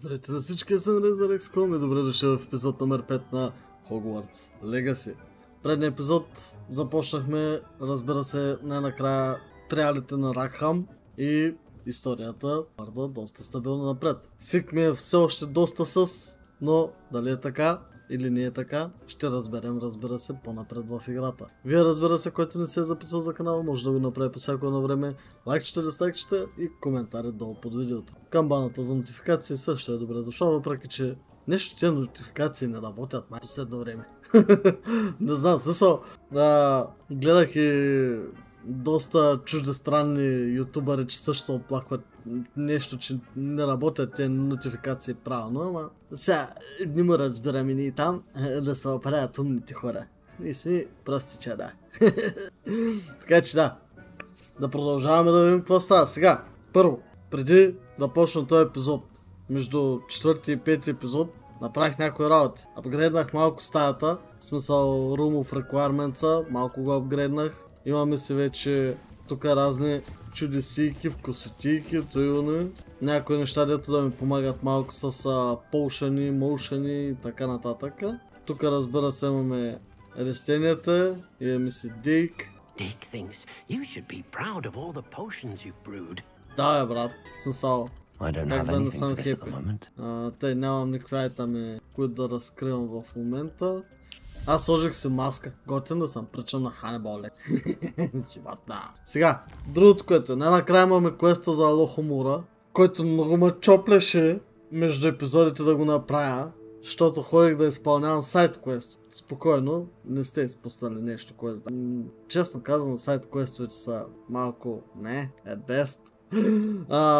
Здравейте на всички, аз съм Резарекском и добре дошъл в епизод номер 5 на Hogwarts Legacy. Предния епизод започнахме, разбира се, най-накрая триалите на Ракхам и историята върва доста стабилно напред. Фик ми е все още доста но дали е така или не е така, ще разберем, разбира се, по-напред в играта. Вие, разбира се, който не се е записал за канала, може да го направи по всяко едно време. Лайкчета, дизлайкчета и коментари долу под видеото. Камбаната за нотификации също е добре дошла, въпреки че нещо тези нотификации не работят последно време. Не знам, смисъл, гледах и доста чуждестранни ютубъри, че също се оплакват нещо, че не работят тези нотификации правилно, ама сега не му разбираме ние там да се оправят умните хора. Ние сме простича, да. Така че да продължаваме да видим какво става. Сега, първо, преди да почна този епизод, между четвърти и пети епизод, направих някои работи. Апгрейднах малко стаята, в смисъл Room of Requirements, малко го апгрейднах. Имаме си вече тук разни чудесийки, вкусотийки, тъюни. Някои неща, дето да ми помагат малко с полшани, мошани и така нататък. Тук, разбира се, имаме растенията, имаме си Дейк. Да, брат, смисъл. Как да не съм хепи. Тъй нямам никакви айтами, които да разкривам в момента. Аз сложих си маска, готин да съм, причам на Ханибал лек. Сега, другото, което е, най-накрая имаме квеста за Алохомура, който много ме чоплеше между епизодите да го направя, защото ходих да изпълнявам сайт квест. Спокойно, не сте изпуснали нещо квест. Честно казвам, сайт квестовете са малко, best.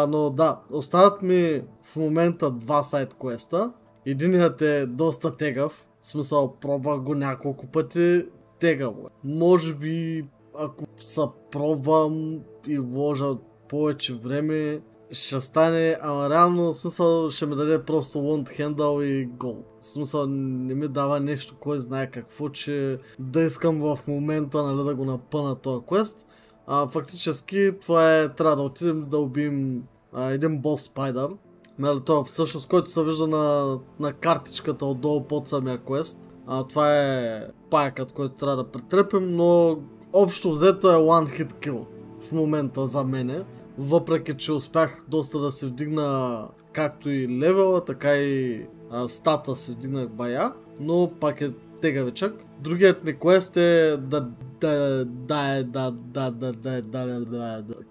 Но да, остават ми в момента два сайт квеста. Единият е доста тегав. В смисъл, пробвах го няколко пъти, тегаво. Може би, ако се пробвам и вложа повече време, ще стане, ама реално, в смисъл, ще ми даде просто one handle и гол. В смисъл, не ми дава нещо, кой знае какво, че да искам в момента, нали, да го напъна този квест. Фактически, това е, трябва да отидем да убием един бос спайдър. Нали, това всъщност, който се вижда на картичката отдолу под самия квест. Това е паякът, който трябва да претрепим, но общо взето е one hit kill в момента за мене. Въпреки че успях доста да се вдигна както и левела, така и стата се вдигнах бая, но пак е тегавичък. Другият ми квест е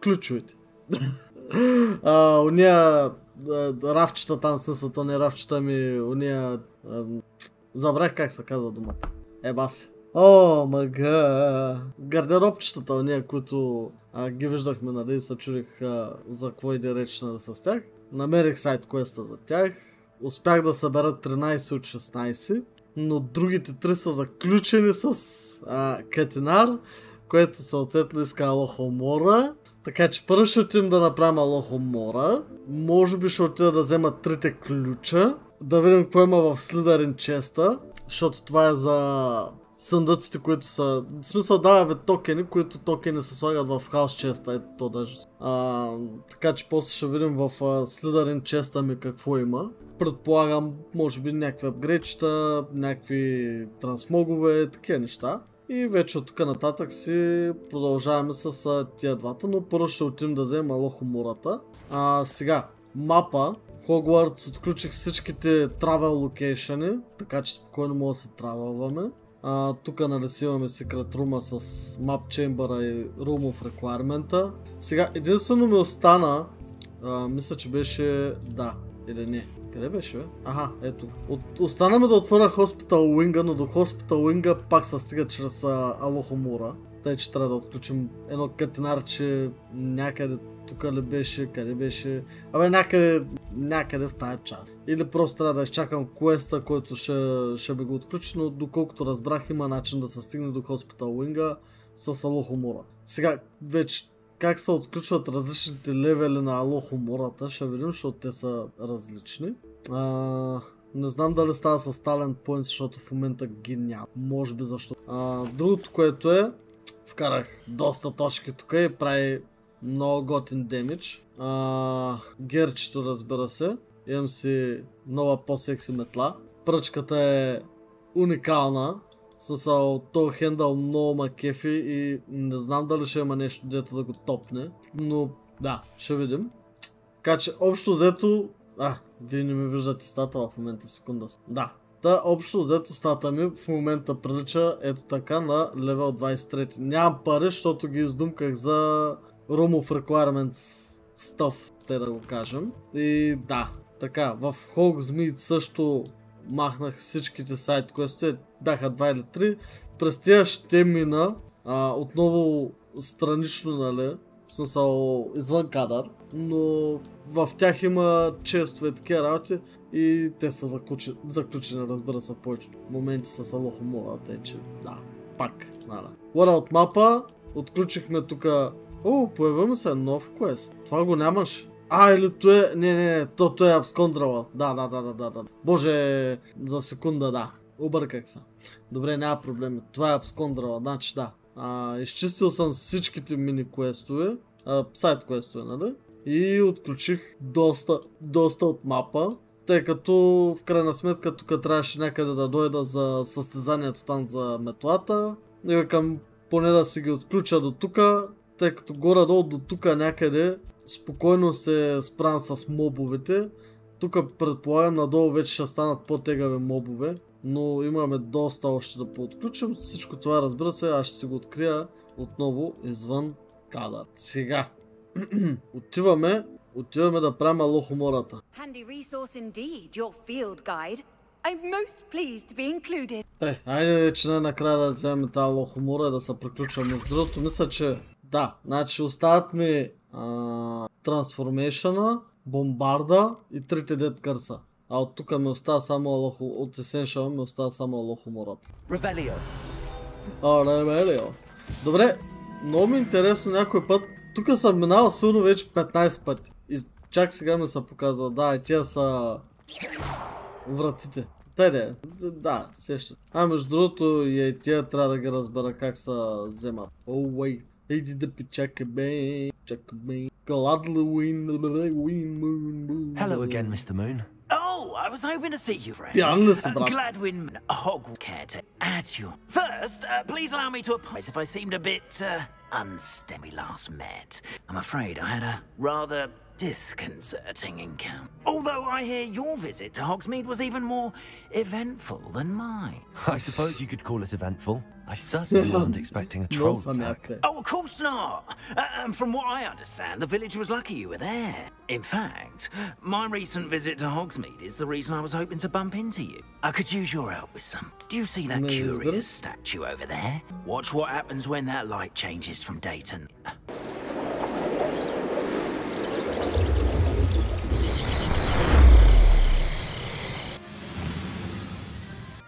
ключовете. Уния рафчета там, смисъл, то не рафчета ми, уния... Забрах как се казва думата. Баси. О, мага! Гардеробчетата, уния, които ги виждахме, нали, и се чудих за какво иде реч, нали, с тях. Намерих сайт квеста за тях. Успях да събера 13 от 16, но другите 3 са заключени с Катинар, което съответно иска Алохомора. Така че първо ще отидем да направим Алохомора. Може би ще отида да взема трите ключа. Да видим какво има в Слизерин честа. Защото това е за съндъците, които са... В смисъл даваме токени, които токени се слагат в хаус честа. Ето то даже. Така че после ще видим в Слизерин честа ми какво има. Предполагам, може би някакви апгрейдчета, някакви трансмогове, такива неща. И вече от тук нататък си продължаваме с тия двата, но първо ще отидем да вземем Алохомората. Сега, мапа. Hogwarts отключих всичките travel локейшъни, така че спокойно мога да се травелваме. Тук нарисуваме Secret Room с Map Chamber и Room of Requirement. Сега, единствено ми остана, мисля, че беше, да, или не. Къде беше, бе? Ето. Остана ми да отворя Hospital Wing, но до Hospital Wing пак се стига чрез Алохомора. Тъй, че трябва да отключим едно катинарче някъде, тук ли беше, къде беше. Някъде в тая част. Или просто трябва да изчакам квеста, който ще ми го отключи, но доколкото разбрах, има начин да се стигне до Hospital Wing с Алохомора. Сега вече как се отключват различните левели на Алохомората, ще видим, защото те са различни. Не знам дали става с Talent Points, защото в момента ги няма. Може би защо. Другото, което е, вкарах доста точки тук и прави много готин демидж. Герчето, разбира се. имам си нова по-секси метла. Пръчката е уникална. С този хендъл много ма кефи и не знам дали ще има нещо, дето да го топне. Но да, ще видим. Така че общо взето... вие не ми виждате стата в момента, секунда. Да. Общо взето стата ми в момента прилича ето така на левел 23. Нямам пари, защото ги издумках за Room of Requirements stuff, те да го кажем. И да, така, в Hogsmeade също махнах всичките сайт квестове, бяха 2 или 3. През тия ще мина отново странично, нали, в смисъл извън кадър, но в тях има честове такива работи и те са заключени, разбира се, в повечето моменти с лохомора, тъй че да, пак, нали. World мапа, отключихме тук, появим се нов квест, това го нямаш. Или то е... Не, то е абскондрала. Да. Боже, за секунда, да. Обърках се. Добре, няма проблеми. Това е абскондрала, значи да. Изчистил съм всичките мини-квестове, сайт-квестове, нали? И отключих доста от мапа, тъй като в крайна сметка тук трябваше някъде да дойда за състезанието там за метлата. И викам поне да си ги отключа до тук, тъй като горе-долу до тук някъде спокойно се справям с мобовете. Тук предполагам надолу вече ще станат по-тегави мобове, но имаме доста още да поотключим. Всичко това, разбира се, аз ще си го открия отново извън кадър. Сега отиваме да правим лохомората. Айде, че накрая да вземем тази лохомора и да се приключва. Между другото, мисля, че да, значи остават ми трансформейшъна, бомбарда и трите дед кърса. А от тук ми остава само от Essential ми остава само лохомората. Ревелио. Ревелио. Добре, много ми е интересно някой път. Тук съм минал сигурно вече 15 пъти. И чак сега ми се показва. Да, и тия са вратите. Да, сещат. Между другото и тия трябва да ги разбера как се вземат. Wait. Иди да пичака бе. Hello again, Mr. Moon. I was hoping to see you, friend. Gladwin Hogwarts care to add you. First, please allow me to apologize if I seemed a bit unsteady we last met. I'm afraid I had a rather disconcerting encounter. Although I hear your visit to Hogsmeade was even more eventful than mine. I suppose you could call it eventful. I certainly wasn't expecting a troll attack. Oh, of course not. From what I understand, the village was lucky you were there. In fact, my recent visit to Hogsmeade is the reason I was hoping to bump into you. I could use your help with some. Do you see that curious statue over there? Watch what happens when that light changes from day to night.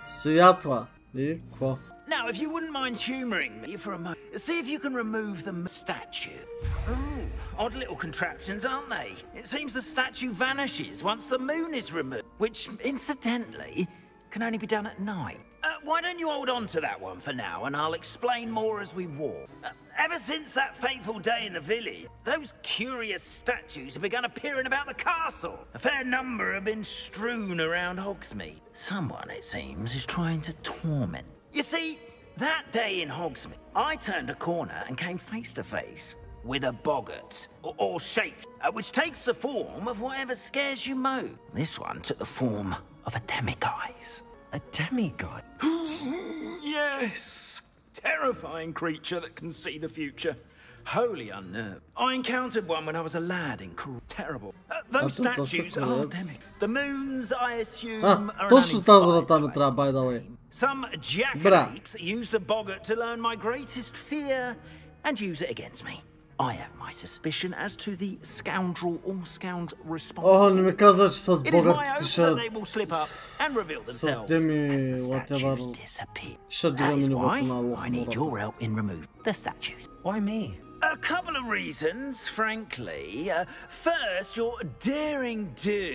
Святва. И какво? Now, if you wouldn't mind humouring me for a moment, see if you can remove the statue. Odd little contraptions, aren't they? It seems the statue vanishes once the moon is removed, which, incidentally, can only be done at night. Why don't you hold on to that one for now, and I'll explain more as we walk. Ever since that fateful day in the village, those curious statues have begun appearing about the castle. A fair number have been strewn around Hogsmeade. Someone, it seems, is trying to torment. You see, that day in Hogsmeade, I turned a corner and came face to face with a boggart, or shape, which takes the form of whatever scares you most. This one took the form of a demiguise. A demiguise? Yes! Terrifying creature that can see the future. Wholly unnerved. I encountered one when I was a lad in terrible. Those statues are demi. The moons, I assume, are точно by the way. Some jackanapes used a boggart to learn my greatest fear and use it against me. I have my suspicion as to the scoundrel or scoundrel responsible. Не ми каза, че с богатите ще дигаме нивото на лохомората. I need your help in removing the statues. Why me? A couple of reasons, frankly. First, your daring do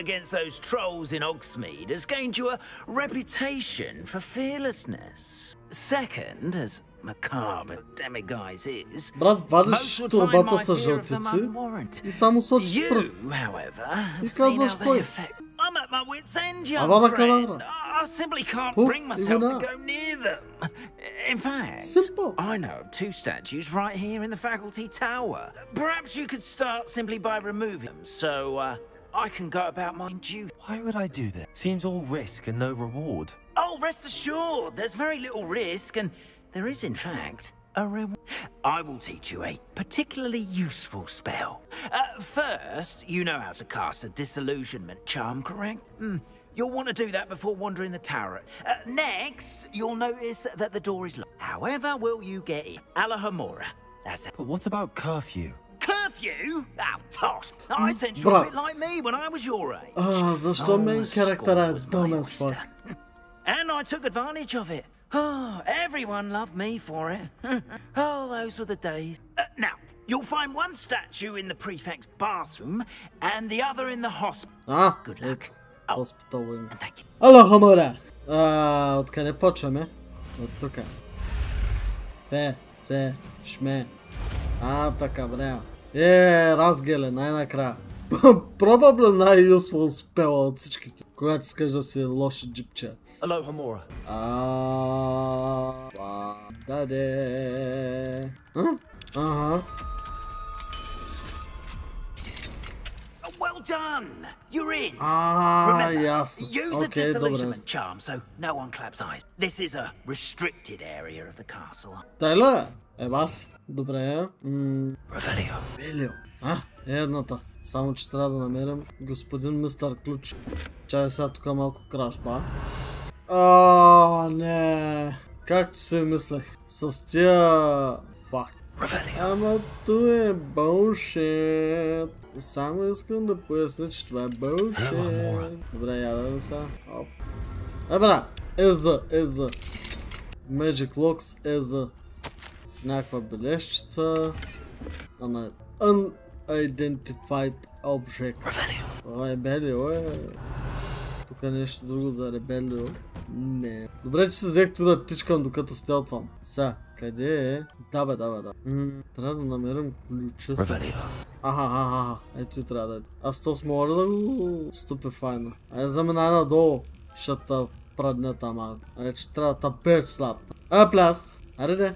against those trolls in Hogsmeade has gained you a reputation for fearlessness. Second, as macabre demiguise is, Брат, вадиш most would find турбата my с fear of them жълтици unwarranted. и само сочиш с You, пръст. however, И have seen казваш how they кой? affect. I'm at my wit's end, young Авада friend. кадавра. I simply can't Пуф, bring myself и to вода. go near them. In fact, Simple. I know of 2 statues right here in the faculty tower. Perhaps you could start simply by removing them, so I can go about my duty. Why would I do that? Seems all risk and no reward. Oh, rest assured, there's very little risk, and there is, in fact, a reward. I will teach you a particularly useful spell. First, you know how to cast a disillusionment charm, correct? You'll want to do that before wandering the tower. Next, you'll notice that the door is locked. However will you get in? Alahomora. That's it. But what about curfew? Curfew? Oh, tosh. I sent you a bit like me when I was your age. Защо мен характера е dumb as fuck? And I took advantage of it. Oh, everyone loved me for it. Oh, those were the days. Now, you'll find one statue in the prefect's bathroom and the other in the hospital. Good luck. Hospital wing. And thank you. Ало, хамора! Откъде почваме? От тука. Пе, це, шме. Така, бре. Разгеле, най-накрая. Probably най-useful спела от всичките, когато искаш да си лоши джипче. Alohomora. Даде. Ага. Well done! You're in! Ясно. Use a Окей, добре. disillusionment charm so no one claps eyes. This is a restricted area of the castle. Тайла? Бас. Добре. Revelio. Белио. Едната. Само че трябва да намерим господин мистер Ключ. Чай сега тук малко краш, ба. Не. Както си мислех. С тия... Фак. Ама това е bullshit. Само искам да поясня, че това е bullshit. Добре, ядем сега. Добре. Еза. Magic Locks Еза. Някаква бележчица. Unidentified object. Ребелио е. Тук е нещо друго за ребелио. Не. Добре, че се взех да тичкам докато стелтвам. Сега, къде е? Да. Трябва да намерим ключа си. Ето и трябва да е. Аз то смогля да го ступефайна. Айде заминай надолу. Шата праднята малко. Айде, че трябва да пеш слабна. Пляс. Айде,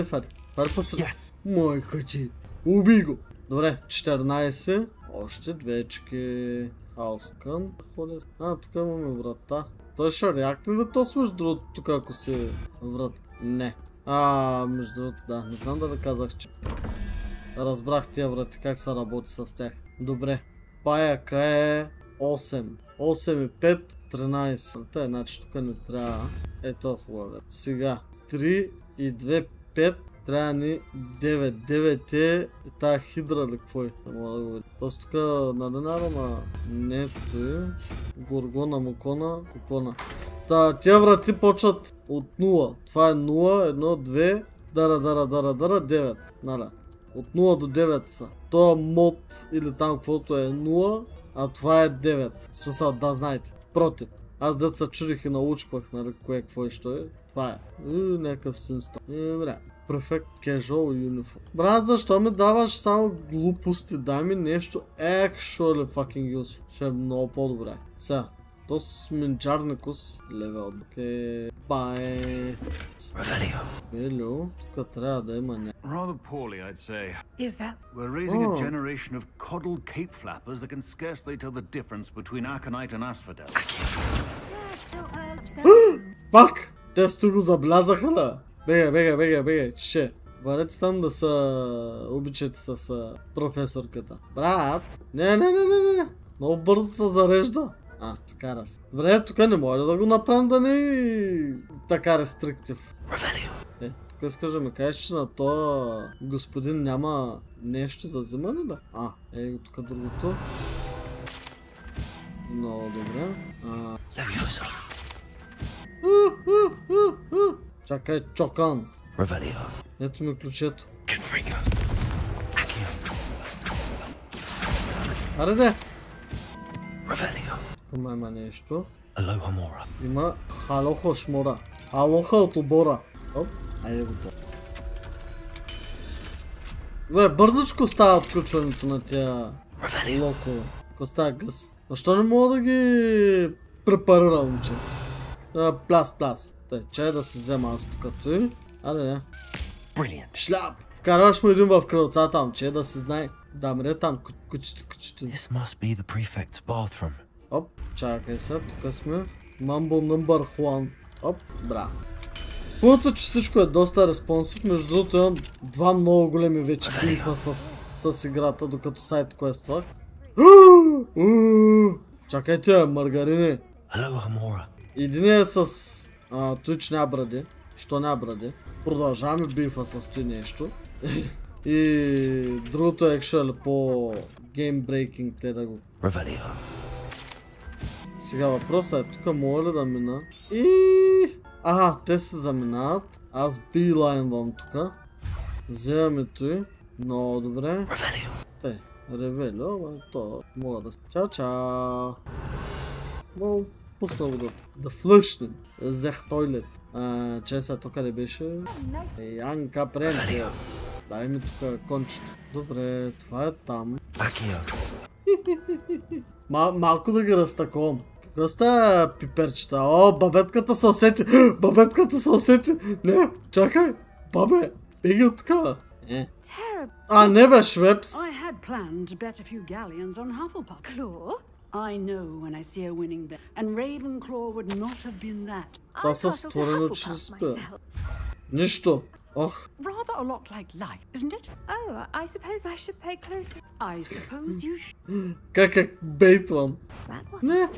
Фари. Фари посред. Мой качи. Уби го. Добре, 14. Още двечки. Хаускън. Тук имаме врата. Той ще реакне ли то с между другото тук, ако си врат? Не. Между другото, да. Не знам дали казах, че разбрах тия врати, как се работи с тях. Добре. Паяка е 8. 8 и 5, 13. Значи тук не трябва. Ето хубаво. Сега. 3 и 2, 5. Трябва ни 9. 9 е тая хидра ли какво е? Не мога да го видя. Просто тук наденара на нето е. Горгона, мукона, кукона. Тия врати почват от 0. Това е 0, 1, 2, дара, 9. Нали? От 0 до 9 са. Това мод или там каквото е 0, а това е 9. В смисъл, да знаете. Против. Аз дет се чудих и научпах, нали, кое какво и що е. Това е. Някакъв синстон. Добре. Perfect Casual Uniform. Брат, защо ми даваш само глупости? Дай ми нещо actually fucking useful. Ще е много по-добре. Сега. То с минджарникус левел. Окей. Бай. Ревелио. Тук трябва да има не. Rather poorly, I'd say. Is that? We're raising a generation of coddled cape flappers that can scarcely tell the difference between Aconite and Asphodel. Пак! Те сто го заблязаха, ла? Бегай, че. Бъдете там да се обичате с професорката. Брат! Не. Много бързо се зарежда. Скара се. Добре, тук не може да го направим да не е така рестриктив. Тук искаш да ми кажеш, че на това господин няма нещо за взимане, да? Ей, тук другото. Много добре. Чакай, чокан. Ето ми ключето. Аре. Тук има нещо. Има халохо шмора. Халоха от обора. Айде го. Добре, бързичко става отключването на тия локо. Ако става гъс. Защо не мога да ги препарирам, момче? Пляс. Тъй, чай да се взема аз тук той. Аре, не. Шляп! Вкарваш му един в крълцата, момче, да се знае. Да, мре там, кучето. This must be the prefect's bathroom. Оп, чакай се, тук сме. Mumble number 1. Оп, браво. Пълното, че всичко е доста респонсив, между другото имам два много големи вече бифа с играта, докато сайт квествах. Чакайте, маргарини. Единият е с той, че няма бради. Що няма бради? Продължаваме бифа с той нещо. И другото е actually по геймбрейкинг, те да го... Сега въпросът е, тук мога ли да мина? Ага, те се заминават. Аз билайнвам тук. Вземаме той. Много добре. Ревелио, ама то мога да се... Чао. Много пуснал да флъшнем. Взех тойлет. Че сега тук ли беше? Янка Прентес. Дай ми тук кончето. Добре, това е там. Малко да ги разтаковам. Какво сте пиперчета? О, бабетката се усети! Бабетката се усети! Не, чакай! Бабе, беги от тук! Не бе, Швепс! I know when I see a winning bet, and Ravenclaw would not have been that. Това са створено, че спя. Нищо. Ох. Rather a lot like life, isn't it? Oh, I suppose I should pay closer. I suppose you should. Как бейтвам? Не.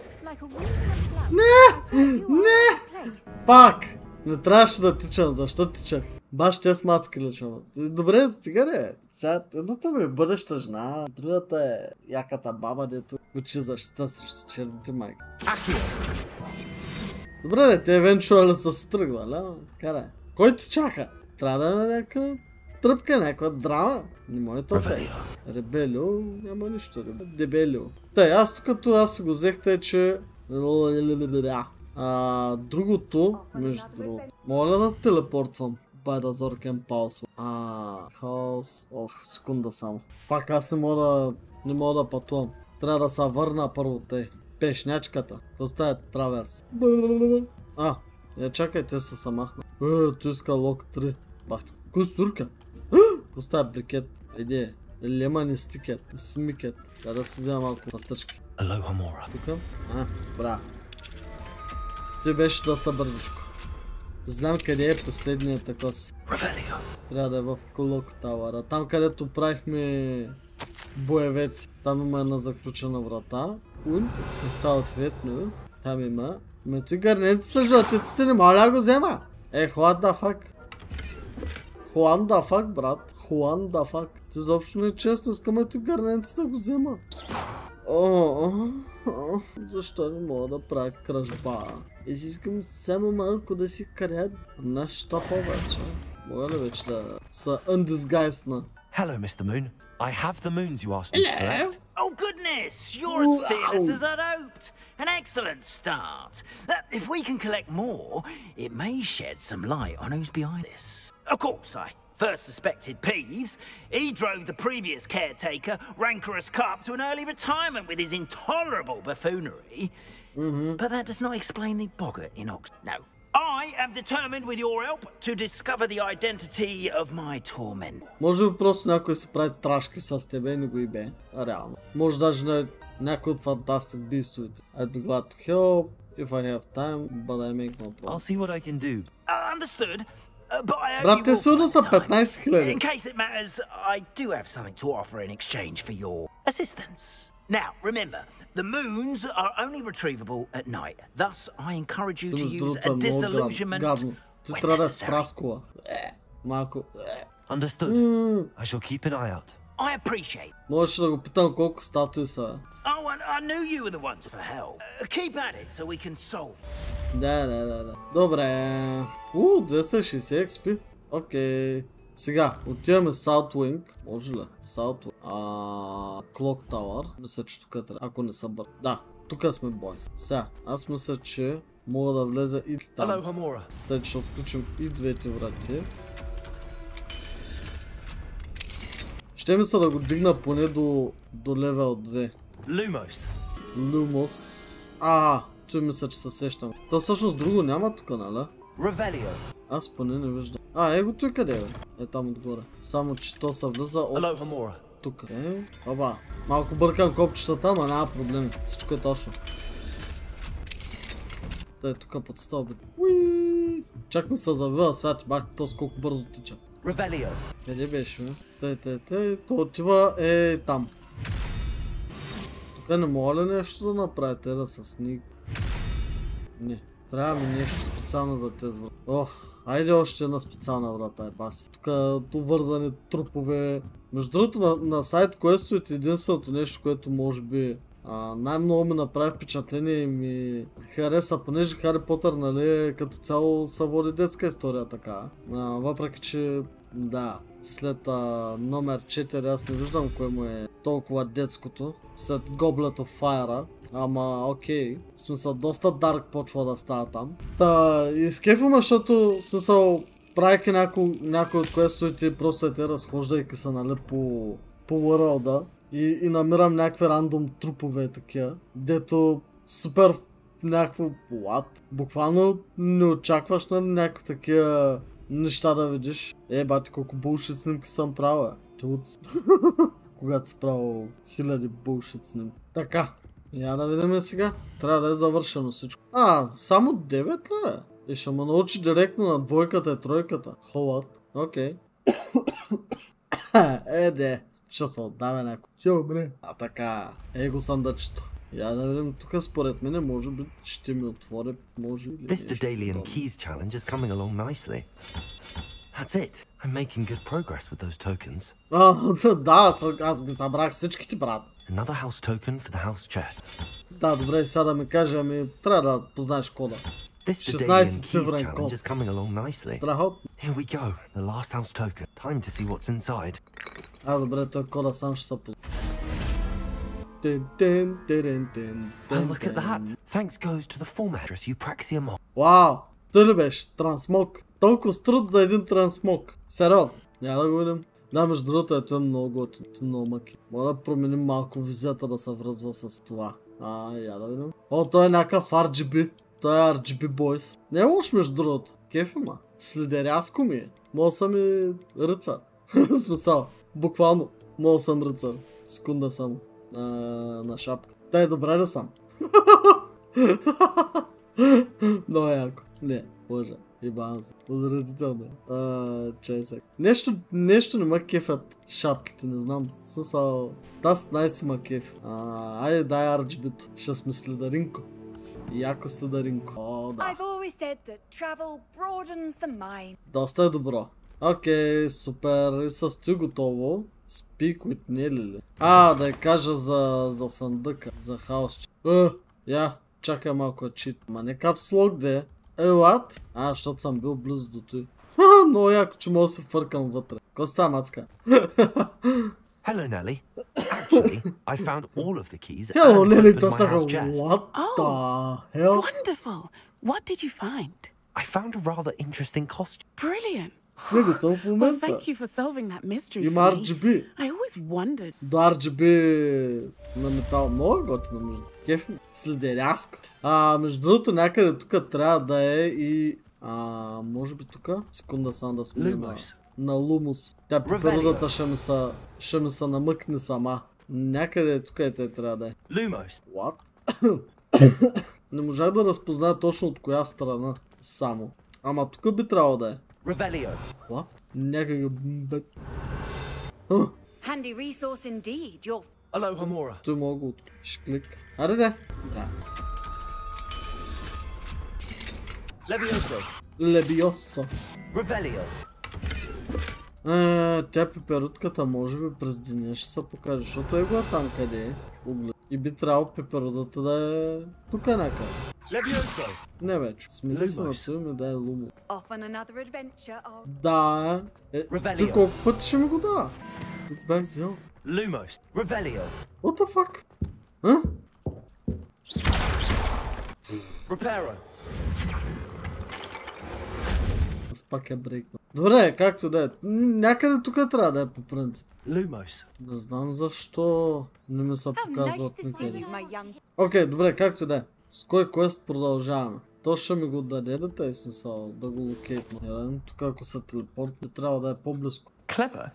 Пак! Не трябваше да тичам, защо тичах? Баш те смацки лечава. Добре, стига ли? Сега едната ми е бъдеща жена, другата е яката баба, дето учи защита срещу черните майки. Добре, те евентуално са се тръгвали, карай. Кой ти чака? Трябва да има някаква тръпка, някаква драма. Не може толкова. Ребелио, няма нищо. Дебелио. Тъй, аз тук аз си го взехте е, че... другото, между другото. Моля да телепортвам. By the Zorken Pulse. Хаос. Секунда само. Пак аз не мога да пътувам. Трябва да се върна първо тъй. Пешнячката. Остава траверс. Чакай, те се самахна. Той иска лок 3. Бахте. Кой сурка? Остава брикет. Иде. Лемани стикет. Смикет. Трябва да си взема малко пастъчки. Тук. Браво. Той беше доста бързичко. Знам къде е последният такос. Трябва да е в Клок Тауъра. Там където правихме боевети. Там има една заключена врата. И съответно там има. Мето и гарнети са жълтиците, не мога да го взема. What the fuck? What the fuck, брат? What the fuck? Ти изобщо не е честно, искам ето и гарнети да го взема. Защо не мога да правя кръжба? Искам само малко да си карят. Нещо повече. Мога ли вече да са undisguised? Hello, Mr. Moon. I have the moons you asked me to collect. Oh goodness, you're as fearless as I'd hoped. An excellent start. If we can collect more, it may shed some light on who's behind this. Of course, I first suspected Peeves. He drove the previous caretaker, Rancorous Carp, to an early retirement with his intolerable buffoonery. But that does not explain the boggart in Oxford. No. I am determined with your help to discover the identity of my torment. Може би просто някой се прави трашки с тебе и не го ибе. Реално. Може даже някой от Fantastic Beast-овете. I'd be glad to help if I have time, but I make no promise. I'll see what I can do. Understood. But I Брат, те сигурно са 15 000. In case it matters, I do have something to offer in exchange for your assistance. Now, remember, the moons are only retrievable at night. Thus, I encourage you to use a disillusionment when necessary. Understood. I shall keep an eye out. I appreciate. Можеш да го питам колко статуи са. Oh, and I knew you were the ones for help. Keep at it so we can solve. Да. Добре. 260 XP. Окей. Сега, отиваме Southwing. Може ли? Southwing. Clock Tower. Мисля, че тук трябва. Ако не са бър. Да, тук сме бойс. Сега, аз мисля, че мога да влеза и там. Тъй, че ще отключим и двете врати. Ще ми се да го дигна поне до левел 2. Lumos. Lumos. Той мисля, че се сещам. То всъщност друго няма тук, нали? Revelio. Аз поне не виждам. Егото и къде бе? Е там отгоре. Само че то се влиза от... Aloha Mora. Тук. Малко бъркам копчетата, ама няма проблем. Всичко е точно. Тъй тук под стълбите. Чак ми се завива свят, бах то с колко бързо тича. Revelio. Къде беше, бе? Тъй, то отива там. Тук не мога ли нещо да направите, да се сник? Не. Трябва ми нещо специално за тези врата. Айде още една специална врата, баси. Тук вързани трупове. Между другото на сайт квестовете единственото нещо, което може би най-много ми направи впечатление и ми хареса, понеже Хари Потър, нали, като цяло се води детска история така. Въпреки че, да, след номер 4 аз не виждам кое му е толкова детското. След Goblet of Fire. Ама окей, в смисъл доста дарк почва да става там. Изкефваме, защото в смисъл правейки някой от квестовете, просто те разхождайки се, нали, по world-а и намирам някакви рандом трупове такива, дето супер някакво буквално не очакваш на някакви такива неща да видиш. Бати, колко булшит снимки съм правил. Когато си правил хиляди булшит снимки. Така. Я да видим сега. Трябва да е завършено всичко. Само 9 ли е? И ще ме научи директно на двойката и тройката. Холът. Окей. Ще се отдавя някой. Ще умре. Така. Его съндъчето. Я да видим тук, според мен, може би ще ми отвори, може ли. This Daedalian Keys challenge is coming along nicely. That's it. I'm making good progress with those tokens. Да, аз ги събрах всичките, брат. Another house token for the house chest. Да, добре, сега да ми кажа, трябва да познаеш кода. 16 цифрен код. Страхотно. Here we go. The last house token. Time to see what's inside. Добре, той кода сам ще се позна. Look at that. Thanks goes to the former address Eupraxia. Вау! Той ли беше? Трансмог. Толкова стрud за един трансмог. Сериозно. Няма да го видим. Да, между другото, ето е много готино. Много мъки. Мога да променим малко визията да се връзва с това. Я да видим. Той е някакъв RGB. Той е RGB Boys. Не е лош между другото. Кеф има. Следерязко ми е. Мога съм и ръцар. Смисъл. Буквално. Мога съм ръцар. Секунда само. На шапка. Тай, добре ли съм? Много яко. Не, лъжа. Ибан се. Подразително. Чай сега. Нещо не ма кефят шапките, не знам. Съсъл. Таз най-си ма кеф. Айде дай RGB-то. Ще сме следаринко. Яко следаринко. Да. Доста е добро. Окей, супер. И с той готово. Speak with Nelly. Да я кажа за съндъка. За хаус. Чакай малко чит. Ма не капслог де. What? Защото съм бил близо до той. Много яко, че мога да се фъркам вътре. Ко става, мацка? Hello, Nelly. Actually, I found all of the keys Hello, and Nelly. opened my house chest. What the hell? Wonderful. What did you find? I found a rather interesting costume. Brilliant. Снего съм в момента. Thank you for solving that mystery Има for me. RGB. I always wondered. До RGB на метал. Много готино между. Кеф ми. Следерязко. Между другото, някъде тук трябва да е и... може би тук? Секунда само да сме на Lumos. Тя пеперудата ще ми се намъкне сама. Някъде тук те трябва да е. Lumos. What? Не можах да разпозная точно от коя страна. Само. Ама тук би трябвало да е. Revelio. What? Някъде... Handy resource indeed. You're... Aloha Mora. Той мога го откриш. Клик. Аре да. Levioso. Лебиосо. Revelio. Тя пеперутката може би през деня ще се покаже, защото е там къде е. И би трябвало пеперудата да е тук някъде. Levioso. Не вече. Смили се на това ми да е Лумо. Off on another adventure. Да. Той колко пъти ще ми го дава? Тук бях взел. Lumos. Revelio. What the fuck? Reparo. Аз пак я брейкна. Добре, както да е. Някъде тук трябва да е по принцип. Lumos. Не знам защо не ми се How nice показват to see никъде. you, my young. Окей, добре, както да е. С кой квест продължаваме? То ще ми го даде да те смисъл да го локейтна. Тук ако са телепорт, не трябва да е по-близко. Clever?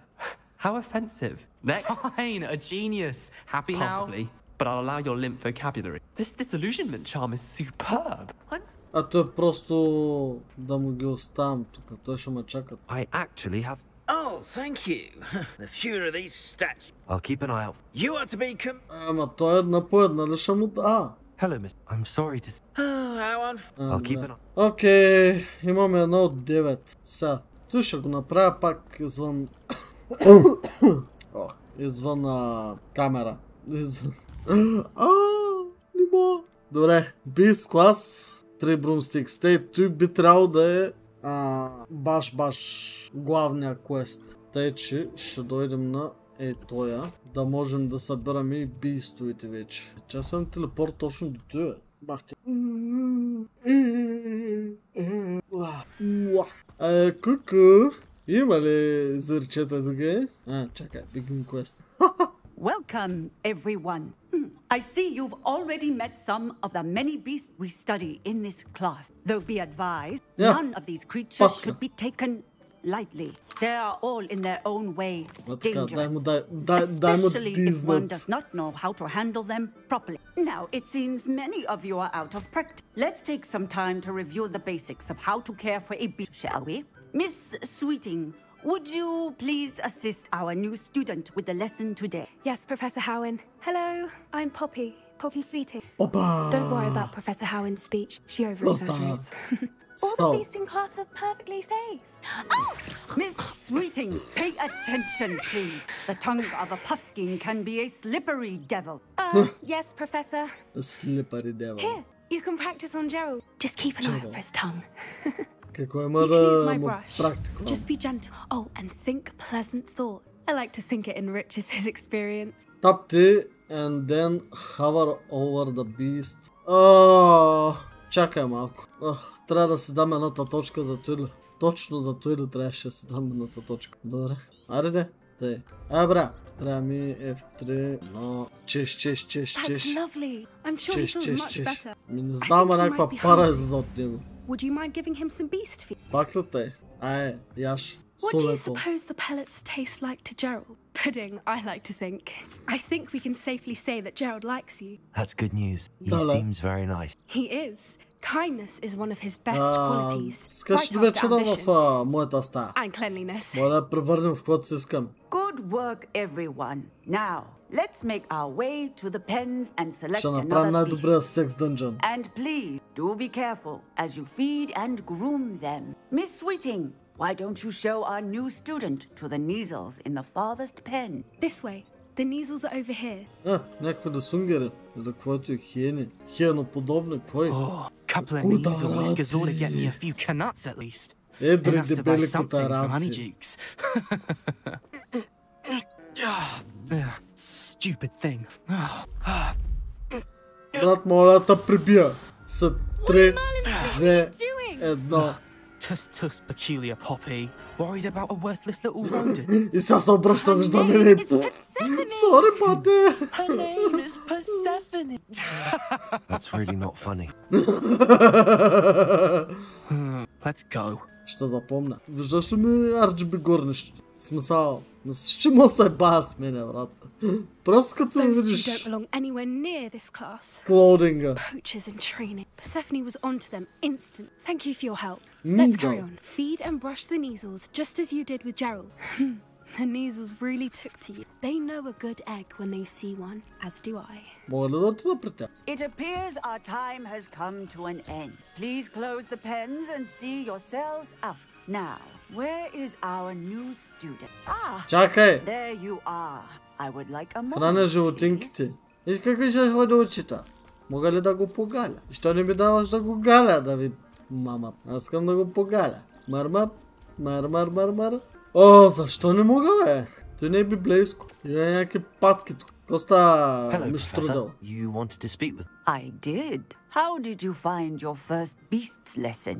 How offensive. Next. Fine, a genius. Happy Possibly, but I'll allow your limp vocabulary. This disillusionment charm is superb. А то е просто да му ги оставам тук. Той ще ме чака. I actually have... Oh, thank you. The fewer of these statues. I'll keep an eye out. You are to be Ама той е една по една ли ще му... Hello, miss. I'm sorry to... How I'll keep an eye... Окей, имаме едно от 9. Сега, той ще го направя пак извън... извън камера. Извън... не мога. Добре, Beast клас, 3 broomsticks. Той би трябвало да е баш главния квест. Тъй, че ще дойдем на тоя, да можем да събираме и бистовете вече. Че съм телепорт точно до това. Бахте. Куку. Има ли зърчета тук? Чакай, Begin Quest. Welcome, everyone. I see you've already met some of the many beasts we study in this class. Though be advised, none of these creatures should be taken lightly. They are all in their own way dangerous, especially if one does not know how to handle them properly. Now, it seems many of you are out of practice. Let's take some time to review the basics of how to care for a beast, shall we? Miss Sweeting, would you please assist our new student with the lesson today? Yes, Professor Howen. Hello, I'm Poppy. Poppy Sweeting. Papa. Don't worry about Professor Howen's speech. She over-exaggerates. All the beasts in class are perfectly safe. Oh! Miss Sweeting, pay attention, please. The tongue of a puffskein can be a slippery devil. Yes, Professor. A slippery devil. Here, you can practice on Gerald. Just keep an eye out for his tongue. Какво You има can use да my му brush. практикувам? Just be gentle. Oh, and think pleasant thought. I like to think it enriches his experience. Tap T and then hover over the beast. Чакай малко. Трябва да си дам едната точка за той ли. Точно за той ли трябваше да си дам едната точка. Добре. Аре де. Бра. Трябва ми F3, но чеш. That's lovely. I'm sure he feels much better. Не знам някаква пара е за от него. Would you mind giving him some beast feed? Пак ли те? Яш. What do you suppose the pellets taste like to Gerald? Pudding, I like to think. I think we can safely say that Gerald likes you. That's good news. He seems very nice. He is. Kindness is one of his best qualities. Скаш ли вечера в моята стая? And cleanliness. Мога да превърнем в каквото си искам. Good work, everyone. Now, let's make our way to the pens and select Ще направим another най-добрия beast. секс дънжън. And please, do be careful as you feed and groom them. Miss Sweeting, why don't you show our new student to the Neasels in the farthest pen? This way. The Neasels are over here. Някакви да сунгери. Или каквото е хиени. Хиеноподобни, какво е? Couple of neasel whiskers ought to get me a few canuts at least. Едри Enough to buy дебели something from котараци. Honeydukes. Stupid thing. Брат, моля да те прибия. Са 3, 2, 1. Tuss, peculiar Poppy. Worried about a worthless little rodent. И сега се обръща, вижда мене. Сори, пате. Her name is Persephone. That's really not funny. Let's go. Ще запомня. Виждаш ли ми RGB горнището? Смисъл. Ще му се бая с мене, брат. Просто като Those two видиш don't belong anywhere near this class. клоудинга. Poachers in training. Persephone was onto them instant. Thank you for your help. Let's carry on. Feed and brush the Neasels just as you did with Gerald. The Neasels really took to you. They know a good egg when they see one, as do I. Мога ли да отида при тях? It appears our time has come to an end. Please close the pens and see yourselves out. Now, where is our new student? Чакай! There you are. I would like a Храня moment, животинките. И какви ще ходи очита? Мога ли да го погаля? Що не ми даваш да го галя, Давид? Мама, аз искам да го погаля. Мар. О, защо не мога, бе? Той не е библейско. Има някакви патки тук. Коста Hello, ми штрудел. Professor. You wanted to speak with... I did. How did you find your first beasts lesson?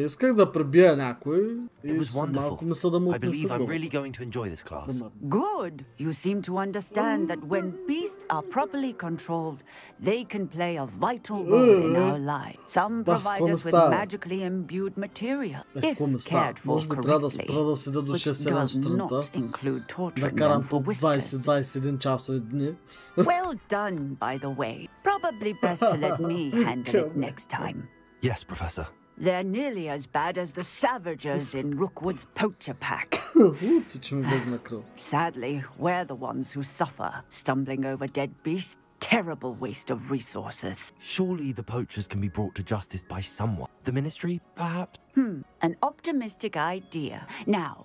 Исках да пребия някой и малко мисля да му I believe I'm отнеса really going to enjoy this class. Good. You seem to understand that when beasts are properly controlled, they can play a vital role in our lives. Some provide us with magically imbued material, if cared for correctly, which does not include torturing them for whiskers. 20-21 часови дни. Well done, by the way. Probably best to let me handle it next time. Yes, Professor. They're nearly as bad as the Savagers in Rookwood's poacher pack. Sadly, we're the ones who suffer, stumbling over dead beasts. Terrible waste of resources. Surely the poachers can be brought to justice by someone. The Ministry, perhaps? An optimistic idea. Now,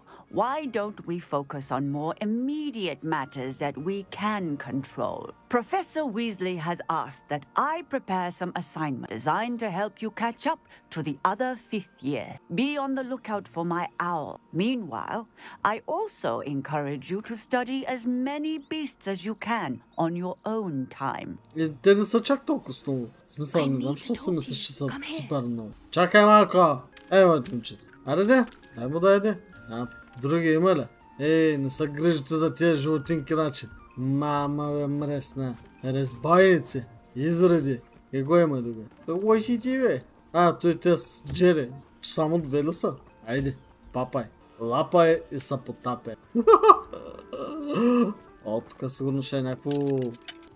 why don't we focus on more immediate matters that we can control? Professor Weasley has asked that I prepare some assignments designed to help you catch up to the other 5th year. Be on the lookout for my owl. Meanwhile, I also encourage you to study as many beasts as you can on your own time. Те не са чак толкова много. В смисъл, не знам, що си мислиш, че са супер много. Чакай малко! Моите момчета. Аре де, дай му да еде. Други има ли? Не се грижите за тия животинки начин. Мама бе мресна. Разбойници. Изради. Какво има друга? Кой си ти бе? Той те с Джери. Само две ли са? Айде, папай. Лапай и са потапе. Тук сигурно ще е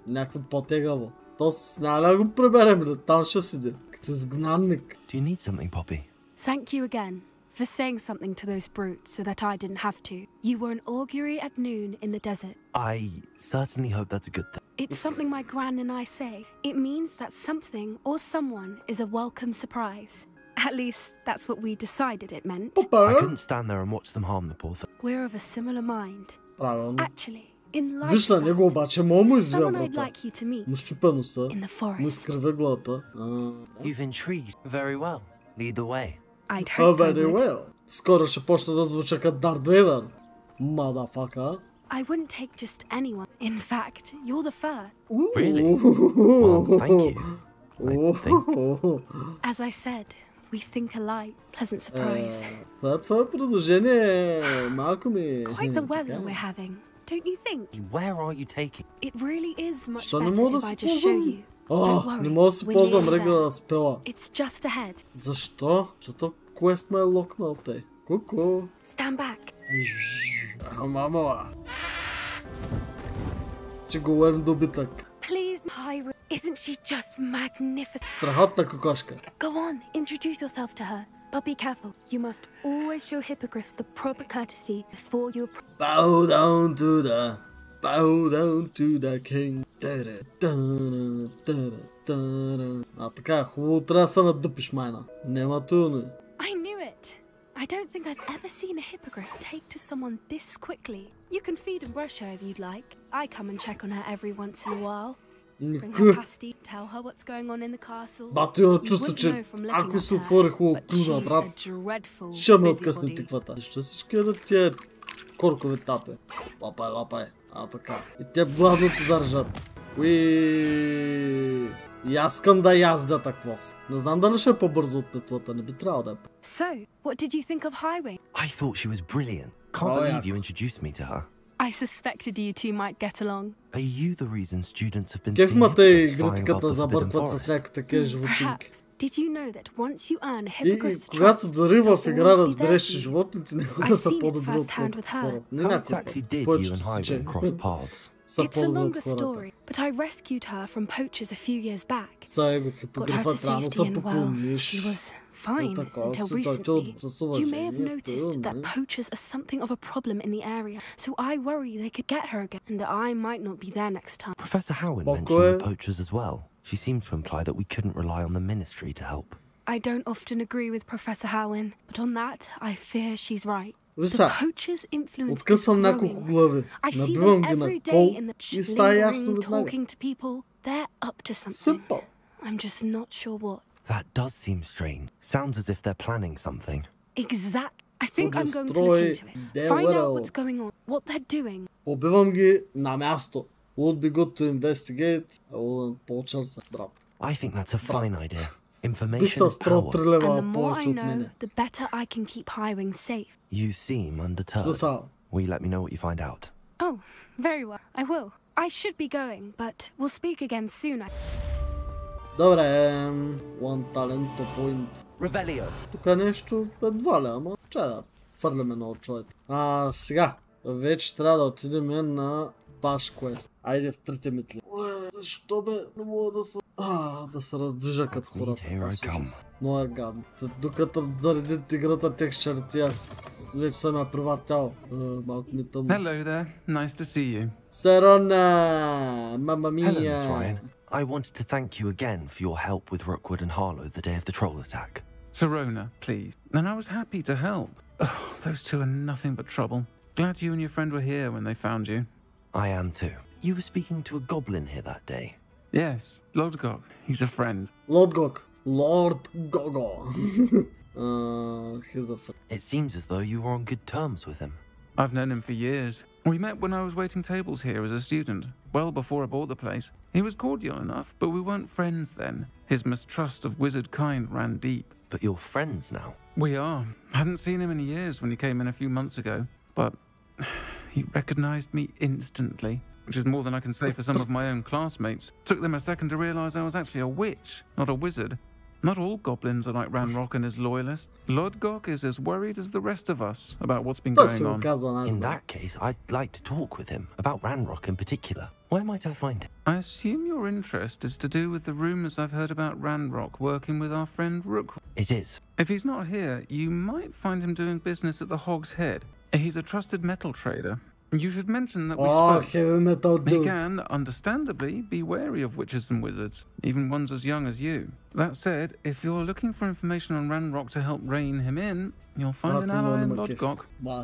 някакво по-тегаво. То няма ли го преберем, там ще седи. Като изгнанник. Do you need something, Poppy? Thank you again for saying something to those brutes so that I didn't have to. You were an augury at noon in the desert. I certainly hope that's a good thing. It's something my gran and I say. It means that something or someone is a welcome surprise. At least that's what we decided it meant. I couldn't stand there and watch them harm the poor thing. We're of a similar mind. Правилно. Actually, in life, Виж на него обаче, му извия someone I'd врата. like you to meet Му щупено са. in the forest. Му изкривя главата. You've intrigued very well. Lead the way. I'd hope I Very would. well. Скоро ще почне да звуча като Дарт Вейдър. Motherfucker. I wouldn't take just anyone. In fact, you're the first. Really? Well, thank you. I think. As I said, we think alike. Pleasant surprise. Това предложение малко ми... Quite the weather we're having, don't you think? Where are you taking? It really is much Що не better мога да if I си just show you. ползвам? Не мога да си ползвам регула спела. It's just ahead. Защо? Защото квест ме е локнал те. Ку-ку. Stand back. Мама. Че голем добитък. Please, Hyrule. Isn't she just magnificent? Страхотна кокошка. Go on, introduce yourself to her. But be careful. You must always show hippogriffs the proper courtesy before you approach. Bow down to the king. Така, хубаво трябва да се надупиш, майна. Нема туни. I knew it. I don't think I've ever seen a hippogriff take to someone this quickly. You can feed and brush her if you'd like. I come and check on her every once in a while. Bring her pasty, tell her what's going on in the castle. Бато имам чувство, че ако се отвори хубаво клюна, брат, ще ме откъсне тиквата. Защо всички едат тия коркови тапе? Лапай. Така. И те гладно те държат. И аз искам да язда таквос. Не знам дали ще е по-бързо от петлата, не би трябвало да е. So, what did you think of Highway? I thought she was brilliant. Can't believe you introduced me to her. I suspected you two might get along. Are you the reason students have been Кефмата и seeing flying above критиката the забъркват Forbidden с някакви такива животинки. Perhaps. Did you know that once you earn a И hippogriff's когато trust, дори в they'll игра always be разбереш, there че for you? животните някога са I've seen it по-добри от firsthand with her. хората. Не How някой exactly път. did you Повечето and Highway случаи cross paths? са It's a по-добри longer от хората. story, but I rescued her from poachers a few years back. Са его Got her to хипографът рано safety се and well, поклониш. she was fine такова until си, той те recently. отсъсува You may have жените, noticed that не? poachers are something of a problem in the area, so I worry they could get her again, and I might not be there next time. Professor Howin Spokojnie. mentioned the poachers as well. She seemed to imply that we couldn't rely on the Ministry to help. I don't often agree with Professor Howin, but on that, I fear she's right. Виж The са, poachers' influence is откъсвам няколко growing. глави. I see Набивам them ги на every day кол in the и става ясно lingering, веднага. talking to people. They're up to something. Simple. I'm just not sure what. That does seem strange. Sounds as if they're planning something. Exact. I think I'm going to destroy look into it. their Find out world. what's going on, what they're doing. Убивам ги на място. Would be good to investigate. I wouldn't poachers, брат. I think that's a fine idea. Information is стрел power. 3 And the лева more повече I от know, мене. the better I can keep hiring safe. You seem undeterred. Смисъл. Will you let me know what you find out? Oh, very well. I will. I should be going, but we'll speak again soon. Добре, one talent point. Revelio. Тук нещо едва ли, ама че да фърляме на отчет. Сега, вече трябва да отидем на баш квест. Айде в трите митли. Защо бе? Не мога да се раздвижа като хората. Но е гадно. Докато заредят играта текстчърти, аз вече съм я привъртял. Малко ми тъмно. Hello there. Nice to see you. Серона! Мама мия! Hello, Miss Ryan. I wanted to thank you again for your help with Rookwood and Harlow the day of the troll attack. Serona, please. And I was happy to help. Oh, those two are nothing but trouble. Glad you and your friend were here when they found you. I am too. You were speaking to a goblin here that day. Yes, Lodgok. He's a friend. Lord Gogo. He's a friend. It seems as though you were on good terms with him. I've known him for years. We met when I was waiting tables here as a student, well before I bought the place. He was cordial enough, but we weren't friends then. His mistrust of wizard kind ran deep. But you're friends now. We are. Hadn't seen him in years when he came in a few months ago, but he recognized me instantly, which is more than I can say for some of my own classmates. Took them a second to realize I was actually a witch, not a wizard. Not all goblins are like Ranrock and his loyalists. Lodgok is as worried as the rest of us about what's been going on. In that case, I'd like to talk with him, about Ranrock in particular. Where might I find him? I assume your interest is to do with the rumors I've heard about Ranrock working with our friend Rook. It is. If he's not here, you might find him doing business at the Hog's Head. He's a trusted metal trader. You should mention that we spoke. Heavy metal dude. He can, understandably, be wary of witches and wizards, even ones as young as you. That said, if you're looking for information on Ranrock to help rein him in, you'll find an ally in Lodgok. What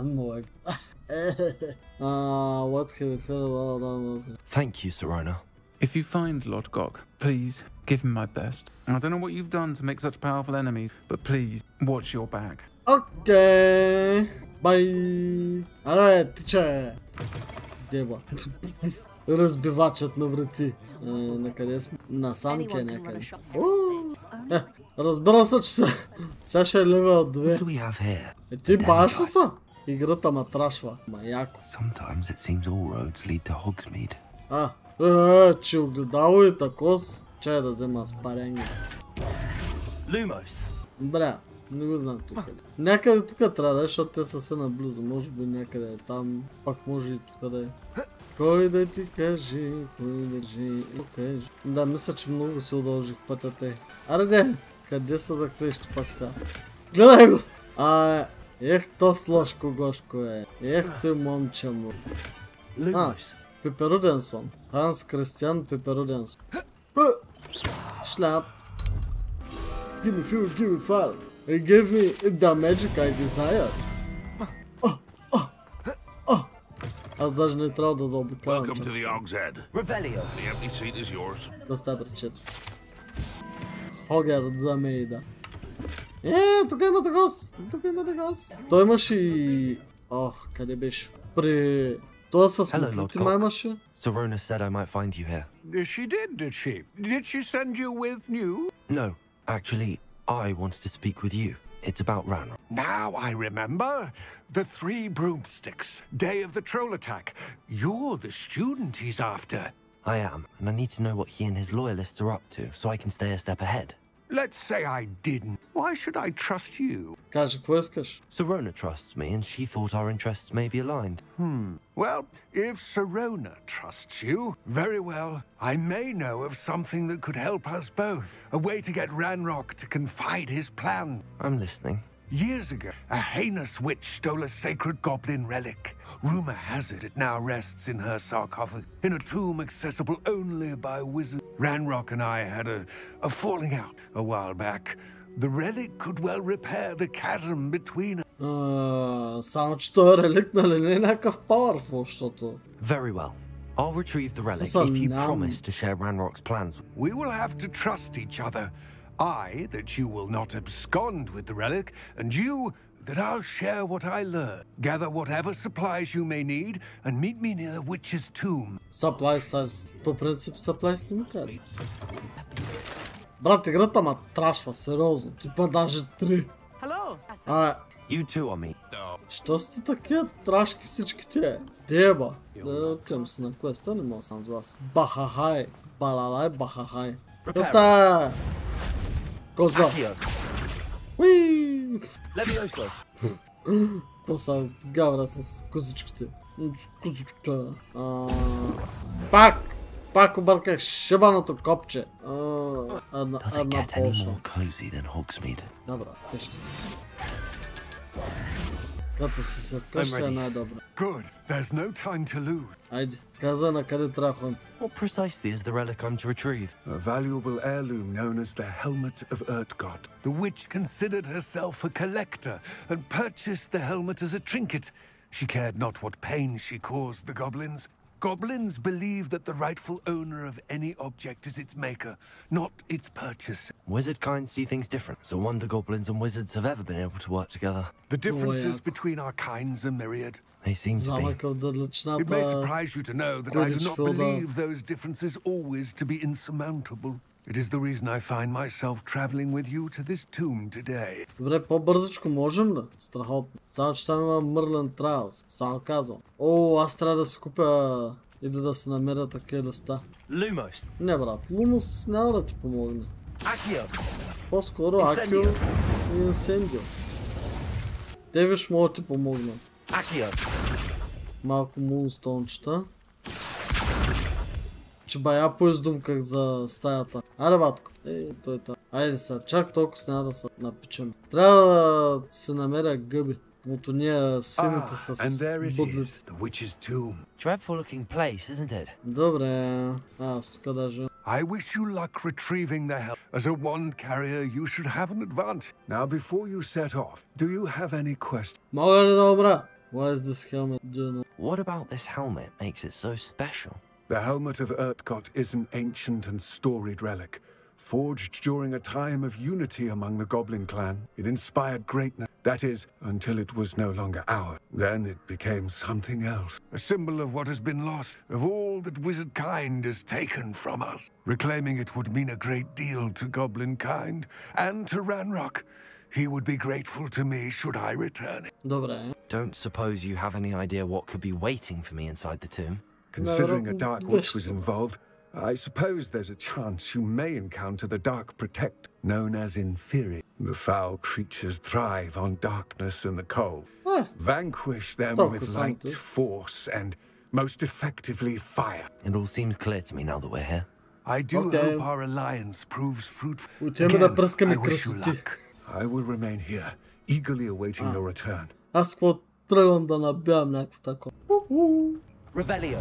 have you heard about? Thank you, Serona. If you find Lodgok, please give him my best. I don't know what you've done to make such powerful enemies, but please watch your back. Okay. Bye. Alright, тича. Деба. Разбивачът на врати. Накъде сме? На самке някъде. Разбира се, че сега ще е левел 2. Ти баш ли са? Играта ма трашва. Ма яко. Sometimes it seems all roads lead to Hogsmeade. Че огледало и такос. Чай да взема спаренги. Lumos. Бра. Не го знам тук. Някъде тук трябва да е, защото те са се наблизо. Може би някъде е там. Пак може и тук да е. Кой да ти кажи, кой да ти кажи. Да, мисля, че много се удължих пътя те. Аре, къде са за клещи пак сега? Гледай го! Ех, то сложко гошко е. Ех, той момче му. Пеперуденсон. Ханс Кристиан Пеперуденсон. Шляп. Give me fuel, give me fire. It gave me the magic I desired. Аз даже не трябва да заобикавам. Welcome to the Hog's Head. Revelio. The empty seat is yours. Доста причина. Хогвартс за Мейда. Тук имате гост. Тук имате гост. Той имаше и... къде беше? При... Това с метлите май имаше. Serona said I might find you here. She did she? Did she send you with new? No, actually, I wanted to speak with you. It's about Ranrock. Now I remember. The 3 broomsticks. Day of the troll attack. You're the student he's after. I am, and I need to know what he and his loyalists are up to, so I can stay a step ahead. Let's say I didn't. Why should I trust you? Кажи, какво искаш? Serona trusts me, and she thought our interests may be aligned. Well, if Serona trusts you, very well. I may know of something that could help us both. A way to get Ranrock to confide his plan. I'm listening. Years ago, a heinous witch stole a sacred goblin relic. Rumor has it now rests in her sarcophagus, in a tomb accessible only by wizards. Ranrock and I had a falling out a while back. The relic could well repair the chasm between us. Само че този релик нали не е някакъв powerful, защото... Very well. I'll retrieve the relic if you promise to share Ranrock's plans. We will have to trust each other. I, that you will not abscond with the relic, and you, that I'll share what I learn. Gather whatever supplies you may need, and meet me near the witch's tomb. Supplies, по принцип, supplies не ми трябва. Брат, играта ма трашва, сериозно. Типа даже 3. You too on me. Що сте такива трашки всичките? Деба. Да отивам си на квеста, не мога сам с вас. Бахахай. Балалай, бахахай. Квеста! Коза. Уиii! Какво са гавра с козичките? С козичката. Пак обърках шибаното копче. Една поша. Добре, къщи. Като си се вкъщи е най-добре. Айде, каза на къде трябва ходим. What precisely is the relic I'm to retrieve? A valuable heirloom known as the helmet of Urtkot. The witch considered herself a collector and purchased the helmet as a trinket. She cared not what pain she caused the goblins. Goblins believe that the rightful owner of any object is its maker, not its purchaser. Wizard kind see things different, so wonder goblins and wizards have ever been able to work together. The differences between our kinds are myriad. They seem to be. It may surprise you to know that I do not believe those differences always to be insurmountable. It is the reason I find myself traveling with you to this tomb today. Добре, по-бързичко можем ли? Страхотно. Само че там има Мърлен Траилс. Само казвам. Аз трябва да си купя или да се намеря такива листа. Lumos. Не, брат. Лумос няма да ти помогне. Accio. По-скоро Акио и Инсендио. Те виж могат ти помогнат. Accio. Малко мунстончета. Че бая поиздумках за стаята. Аре, батко. Той там. Айде сега, чак толкова няма да се напичем. Трябва да се намеря гъби. От ние сините с будлите. Dreadful looking place, isn't it? Добре. Аз тук даже. I wish you luck retrieving the helmet. As a wand carrier, you should have an advantage. Now, before you set off, do you have any questions? Мога ли да обра? Why is this helmet doing? What about this helmet makes it so special? The helmet of Urtkot is an ancient and storied relic, forged during a time of unity among the Goblin clan. It inspired greatness, that is, until it was no longer ours. Then it became something else, a symbol of what has been lost, of all that wizard kind has taken from us. Reclaiming it would mean a great deal to Goblin kind, and to Ranrock. He would be grateful to me should I return it. Добре. Don't suppose you have any idea what could be waiting for me inside the tomb? Considering a dark witch was involved, I suppose there's a chance you may encounter the Dark Protect, known as Inferi. The foul creatures thrive on darkness and the cold. Vanquish them with light, force, and most effectively fire. It all seems clear to me now that we're here. I do hope our alliance proves fruitful. Again, I wish you luck. I will remain here, eagerly awaiting your return. Аз какво тръгвам да набявам някакво такова. Revelio.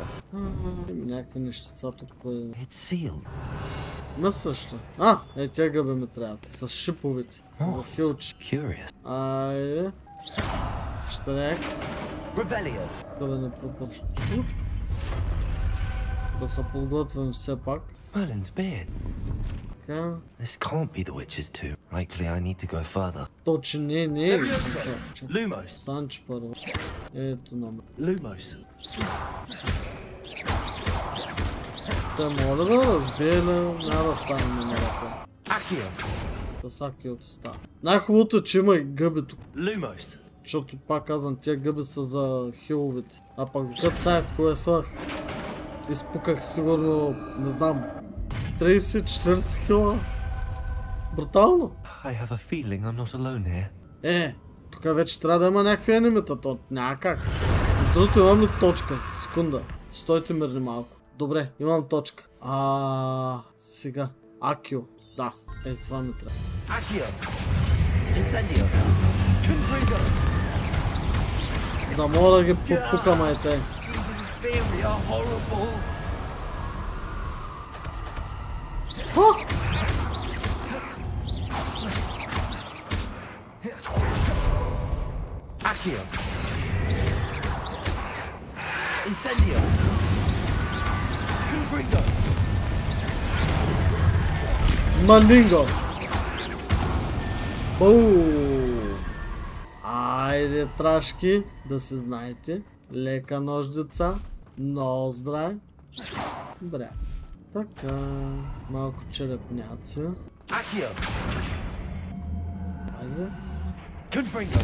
Някакви нещица тук. It's sealed. Мислящо. Тя гъбе ми трябва. С шиповете. За хилчи. Curious. Айде. Щрек. Revelio. Да не пропърши. Да се подготвим все пак. Merlin's beard. This can't be the witch's tomb. Likely I need to go further. Точно не е. Lumos. Санче първо. Ето нам. Lumos. Те моля да разбие, няма да стане номерата. Accio. С Акиото става. Най-хубавото е, че има и гъби тук. Lumos. Защото пак казвам, тия гъби са за хиловете. А пък докато сайт, кое слах, изпуках сигурно, не знам, 30-40 хила. Брутално. I have a feeling I'm not alone here. Тук вече трябва да има някакви енимета, то няма как. Между другото имам ли точка? Секунда. Стойте мирни малко. Добре, имам точка. Сега. Акио. Да, това ми трябва. Accio. Incendio. Confringo. Да мога да ги попукам ай те. These inferi are horrible. Accio. Incendio. Confringo. Mandingo. Айде, трашки, да се знаете. Лека нощ, деца. Много здраве. Добре. Така, малко черепняци. Accio. Айде. Confringo.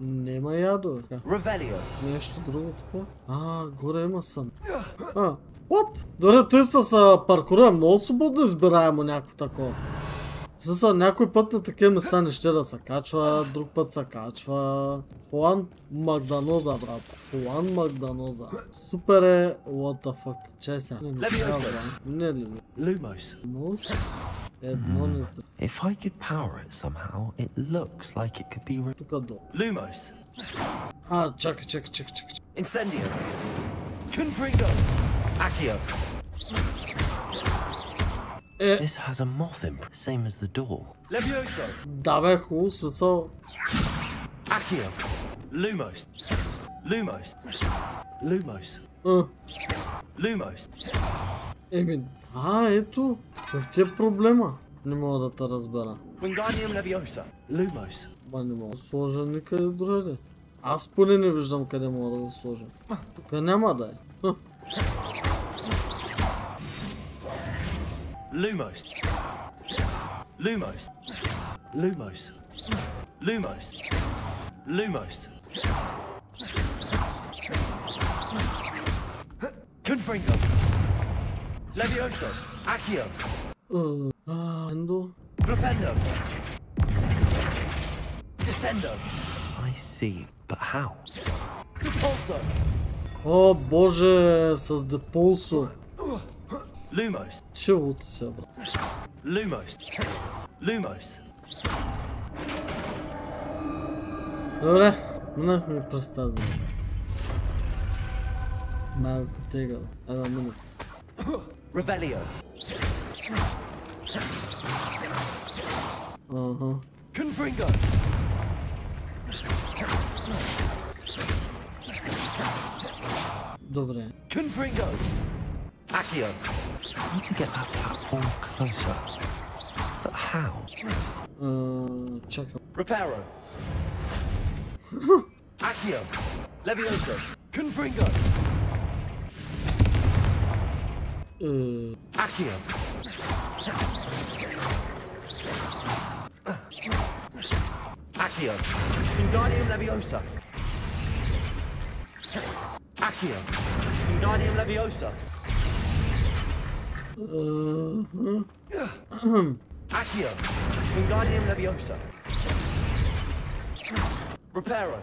Нема ядо. Revelio. Нещо друго тук. Горе има сън. What? Дори той с паркура е много свободно избираемо някакво такова. Някой път на такива места не ще да се качва, друг път се качва. Хуан Магданоза, брат. Хуан Магданоза. Супер е, what the fuck. Чай сега. Не ли? Lumos. Едно не. If I could power it somehow, it looks like it could be... Тук долу. Lumos. Чакай. Incendio. Confringo. Accio. This has a moth imprint, same as the door. Levioso. Да бе, хубаво, смисъл. Accio. Lumos. Lumos. Lumos. Lumos. Ето. В тия проблема. Не мога да те разбера. Wingardium Leviosa. Lumos. Не мога да сложа никъде другаде. Аз поне не виждам къде мога да го сложа. Тук няма да е. Lumos. Lumos. Lumos. Lumos. Lumos. Confringo. Levioso. Accio. Endo. Flipendo. Descendo. I see, but how? Repulso. О, боже, с депулсо. Lumos. Чилото се, брат. Lumos. Lumos. Добре, минах ми през тази. Малко тега. Една минута. Revelio. Confringo. Добре. Confringo. Accio. I need to get that platform closer. But how? Чакам. Reparo. Accio. Levioso. Confringo. Accio. Accio. Wingardium Leviosa. Accio. Wingardium Leviosa. Accio. Wingardium Leviosa. Reparo.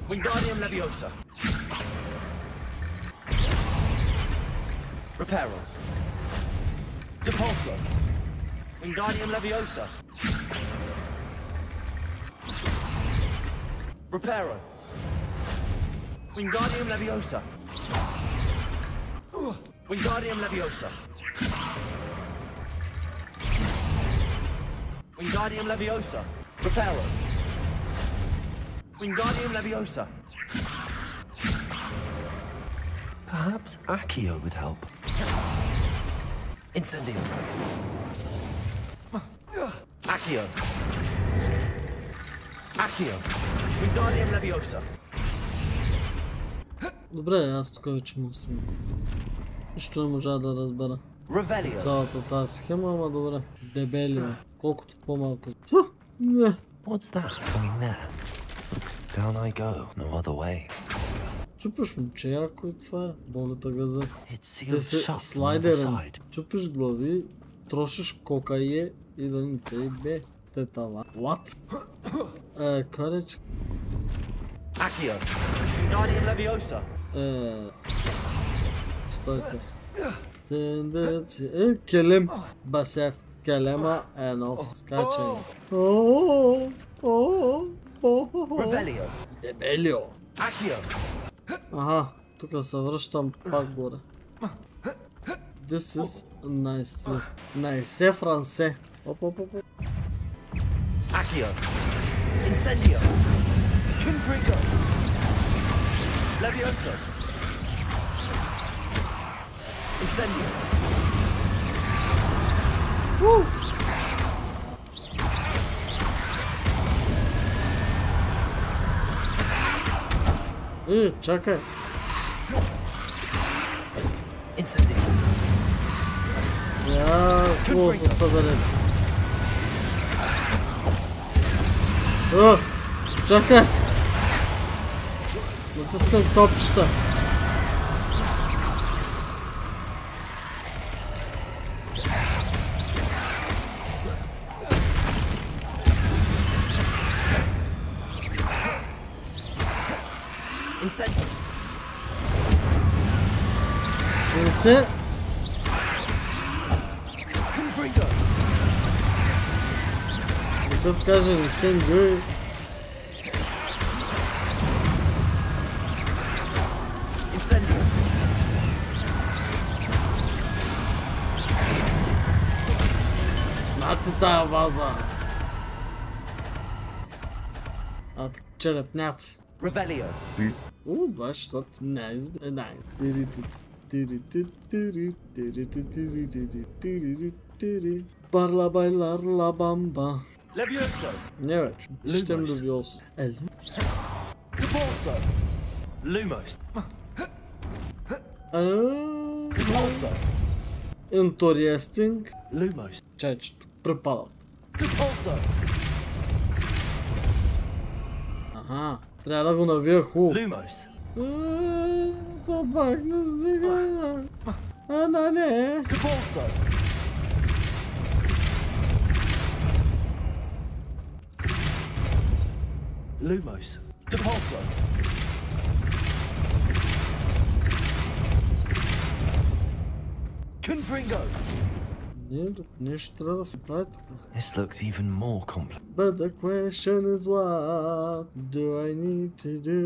Wingardium Leviosa. Reparo. Depulso. Wingardium Leviosa. Reparo. Wingardium Leviosa. Wingardium Leviosa. Wingardium Leviosa. Reparo. Wingardium Leviosa. Perhaps Accio would help. Incendio. Accio. Accio. Wingardium Leviosa. Добре, аз тук вече му съм. Нищо не можа да разбера. Revelio. Цялата тази схема, ама добре. Дебелио. Колкото по-малко. What's that coming there? Down I go, no other way. Чупиш момче, кой това е? Болета газа. Те си слайдерен. Чупиш глави, трошиш кокае и да не те бе. Те това. What? Кареч. Accio. Wingardium Leviosa. Стойте. Келем. Басев. Келема е нов. Скачай. Revelio. Дебелио. Accio. Тук се връщам пак горе. This is nice. Nice франсе. Accio. Incendio. Confringo. Levioso. Incendio. Чакай. Я, хубаво се съберете. О, чакай! Натискам копчета. Не се... Не се каже, не се нгъй. Нати тая ваза. А, черепняци. Revelio. 24. Nice. Parla bailar la bamba. Levioso. Не вече. Щем Левиосо. Repulso. Lumos. Repulso. Interesting. Lumos. Чайчето. Препадат. Repulso. Аха. Трябва да го навия хубаво. Lumos. То пак не стига. Не. Repulso. Lumos. Repulso. Confringo. Нещо трябва да се прави тук. This looks even more complex. But the question is what do I need to do?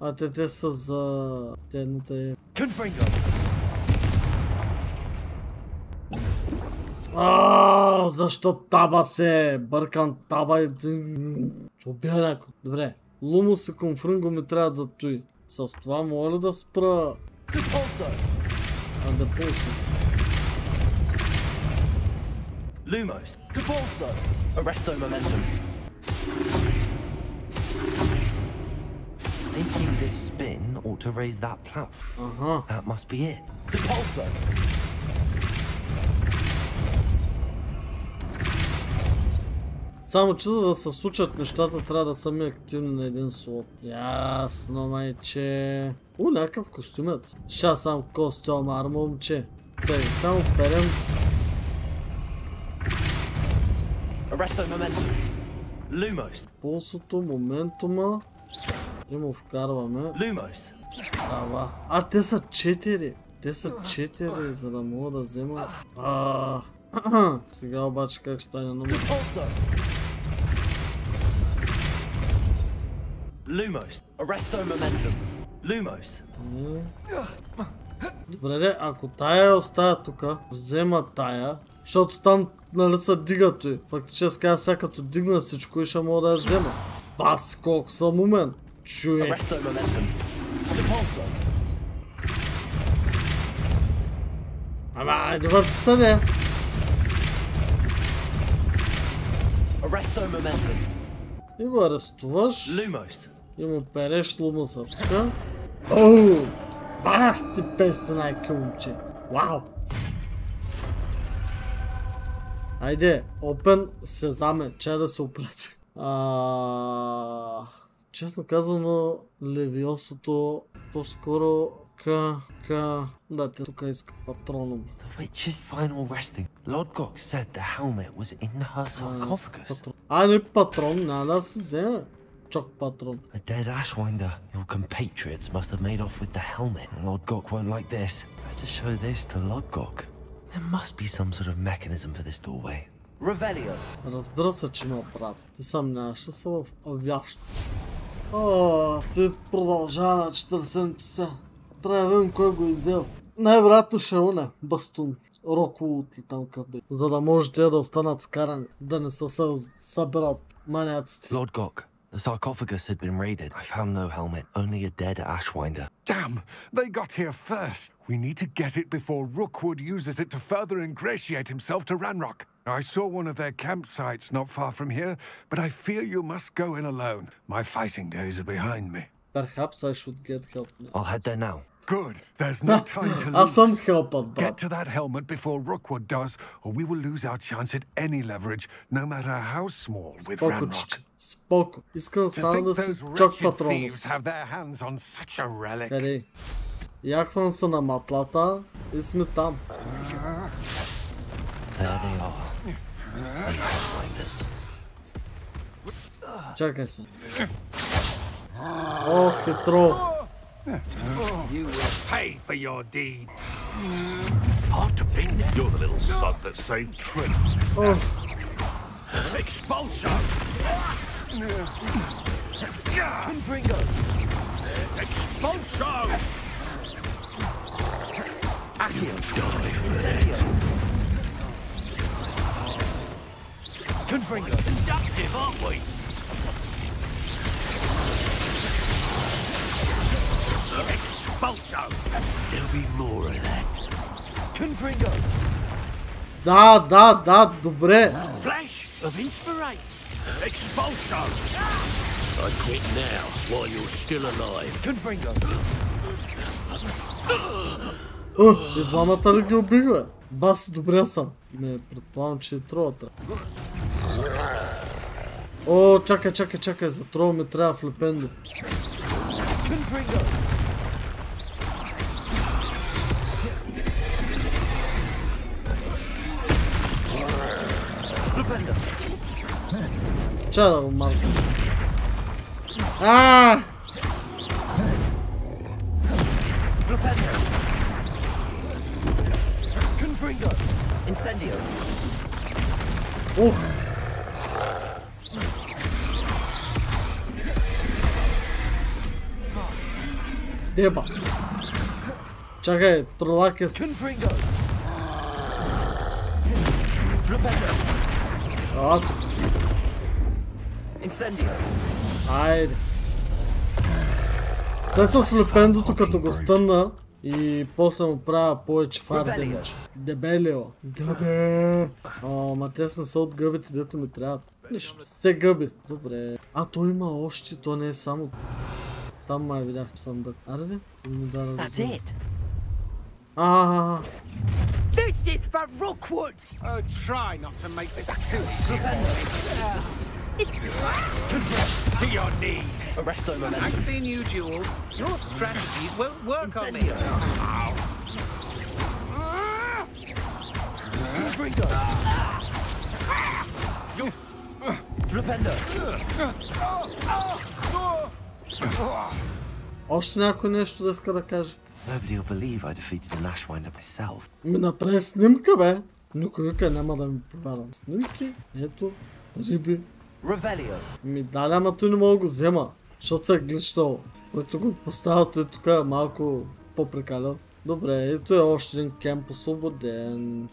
А те са за тедната. Confringo. Защо таба се? Бъркан таба и... Ще убия някой. Добре. Лумус и конфринго ми трябват за той. С това мога ли да спра... Repulso. Депулсо. Lumos. Repulso. Arresto momentum. Making this spin ought to raise that platform. That must be it. Repulso. Само че за да се случат нещата, трябва да са ми активни на един слот. Ясно, майче. Някакъв костюмет. Ща сам костюм, момче. Тъй, само перем. Arresto momentum. Lumos. Пулсото, моментума. И му вкарваме. Lumos. Те са 4. Те са 4, за да мога да взема. Сега обаче как ще стане номер? Lumos. Arresto momentum. Lumos. Добре, ако тая оставя тука, взема тая, защото там нали са дигато и. Фактически аз сега като дигна всичко и ще мога да я взема. Бас, колко съм умен. Чуй. Arresto momentum. Repulso. Ама, добърте са, не. Arresto momentum. И го арестуваш. Lumos. И му переш лумуса. Така. Оу! Бах ти песте най-къл, момче. Вау! Айде, опен сезаме, чай да се опрати. Честно казано, Левиосото по-скоро да, те тук иска патроном. The witch's final resting. Lodgok said the helmet was in her sarcophagus. Не патрон, няма да се вземе. Чок патрон. A dead Ashwinder. Your compatriots must have made off with the helmet. Lodgok won't like this. Better show this to Lodgok. There must be some sort of mechanism for this doorway. Revelio. Разбира се, че ме брат. Ти съмняваше се в авящ. Ти продължава на 40-то се. Трябва да видим кой го изял. Най-вероятно ще уне бастун. Роко от там къде. За да може те да останат скарани. Да не се събират маняците. Lodgok, the sarcophagus had been raided. I found no helmet, only a dead Ashwinder. Damn! They got here first. We need to get it before Rookwood uses it to further ingratiate himself to Ranrock. I saw one of their campsites not far from here, but I fear you must go in alone. My fighting days are behind me. Perhaps I should get help. I'll head there now. Good. There's no time to Аз съм lose. helpът, брат. Get to that helmet before Rookwood does, or we will lose our chance at any leverage, no matter how small, with Споко, Ranrock. чиче. Споко. Искам To само think да си those чок wretched патрона thieves си. have their hands on such a relic. Къде? Яхвам се на матлата и сме там. There they are. The Ashwinders. Чакай се. О, хитро. You will pay for your deed. Hard to pin there. You're the little sod that saved Tree. Oh. Expulso! Confringo! Expulso! Accio! Die for Incendio! that. Confringo! Inductive, aren't we? Expulso! There'll be more of that. Confringo! Да, добре. Flash of inspiration. Expulso! I quit now while you're still alive. Confringo! И двамата ли ги убих, бе? Бас, добре съм. Не, предполагам, че и трола трябва. О, чакай, за трола ми трябва флипендо. Confringo! Flipendo! Чай да го марка. Ааа! Flipendo! Confringo! Incendio! Ух! Деба! Чакай, тролак е с... Confringo! Flipendo! Ато. Incendio! Айде. Те с флипендото като го стънна и после му правя повече фарденич. Дебелио. Гъбе. О, ма те не са от гъбите, дето ми трябва. Нищо. Все гъби. Добре. А, то има още, то не е само... Там май видях съндък. Аре ли? That's it! This is for Rookwood! Try not to make this too To your knees! Arresto momentum! I've seen you duel. Your strategies won't work on me. Confringo! Flipendo! Още някой нещо да иска да каже. Nobody will believe I defeated an Ashwinder myself. Ми направи снимка, бе. Никой вика няма да ми повярвам. Снимки, ето, риби. Revelio! Ми дали, ама той не мога да го взема, защото се е гличнал. Който го поставя, той тук е малко по-прекалял. Добре, ето е още един кемп освободен,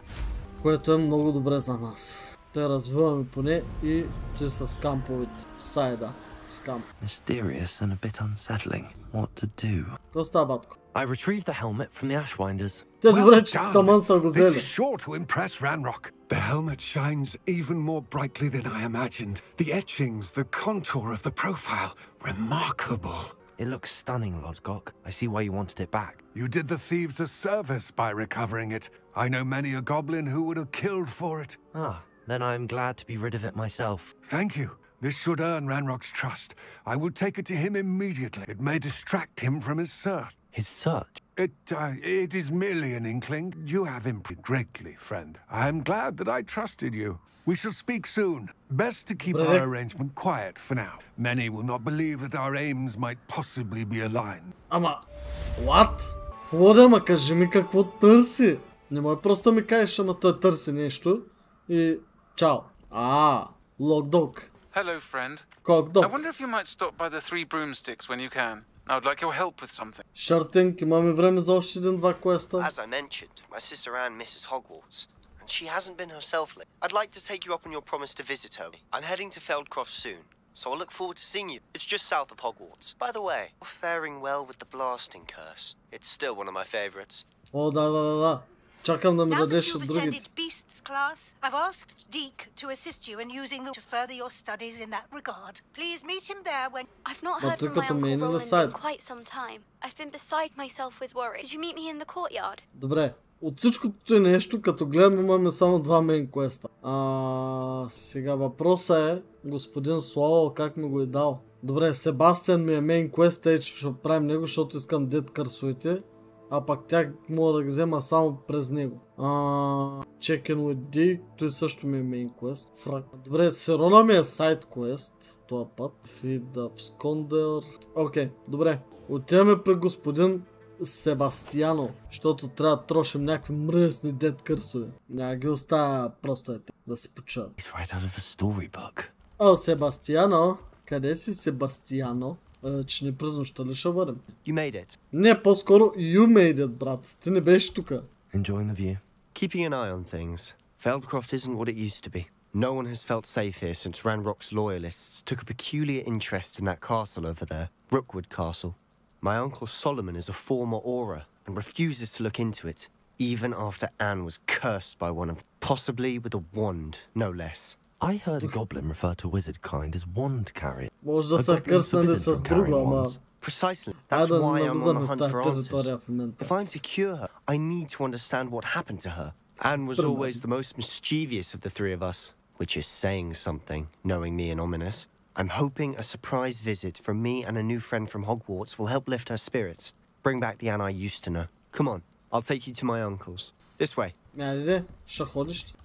което е много добре за нас. Те развиваме поне и той с камповете. Сайда. Scum. Mysterious and a bit unsettling. What to do? Какво става, батко? I retrieved the helmet from the Ashwinders. Те добре, че таман са го This взели. is sure to impress Ranrock. The helmet shines even more brightly than I imagined. The etchings, the contour of the profile, remarkable. It looks stunning, Lodgok. I see why you wanted it back. You did the thieves a service by recovering it. I know many a goblin who would have killed for it. Ah, then I'm glad to be rid of it myself. Thank you. This should earn Ranrock's trust. I will take it to him immediately. It may distract him from his search. His search? It is merely an inkling. You have improved greatly, friend. I am glad that I trusted you. We shall speak soon. Best to keep our arrangement quiet for now. Many will not believe that our aims might possibly be aligned. Ама, what? Хода, ма кажи ми какво търси. Не може просто ми кажеш, ама той търси нещо и чао. Локдог. Hello, friend. Cockdog. I wonder if you might stop by the Three Broomsticks when you can. I would like your help with something. Шартинг, имаме време за още един-два квеста. As I mentioned, my sister Anne misses Hogwarts, and she hasn't been herself lately. I'd like to take you up on your promise to visit her. I'm heading to Feldcroft soon, so I look forward to seeing you. It's just south of Hogwarts. By the way, you're faring well with the blasting curse. It's still one of my favorites. О, да. Чакам да ми Now that дадеш you've от другите. attended Beast's class, I've asked Deke to assist you in using the to further your studies in that regard. Please meet him there when... I've not But heard from look my at the Uncle main Roland side. in quite some time. I've been beside myself with worry. Did you meet me in the courtyard? Добре. От всичкото е нещо, като гледам, имаме само 2 мейн квеста. Сега въпросът е, господин Слава, как ми го е дал? Добре, Себастиан ми е мейн квест, че ще правим него, защото искам дед кърсовете. А пак тя мога да ги взема само през него. Check in with Dick, той също ми е мейн квест. Фрак. Добре, Сирона ми е сайд квест. Това път. Feed up Skonder. Окей, добре. Отиваме при господин Себастиано, защото трябва да трошим някакви мръсни дед кърсове. Няма ги оставя просто да се почуват. О, Себастиано! Къде си, Себастиано? Че не през нощта ли ще бъдем? You made it. Не, по-скоро you made it, брат. Ти не беше тука. Enjoying the view? Keeping an eye on things. Feldcroft isn't what it used to be. No one has felt safe here since Ranrock's loyalists took a peculiar interest in that castle over there, Rookwood Castle. My uncle Solomon is a former Auror and refuses to look into it, even after Anne was cursed by one of them, possibly with a wand, no less. I heard a goblin refer to wizard kind as wand carrier. Може да са кърснали с друго, ама... Precisely. That's why I'm on the hunt for answers. If I'm to cure her, I need to understand what happened to her. Anne was always the most mischievous of the three of us, which is saying something, knowing me and ominous. I'm hoping a surprise visit from me and a new friend from Hogwarts will help lift her spirits. Bring back the Anne I used to know. Come on, I'll take you to my uncle's. This way.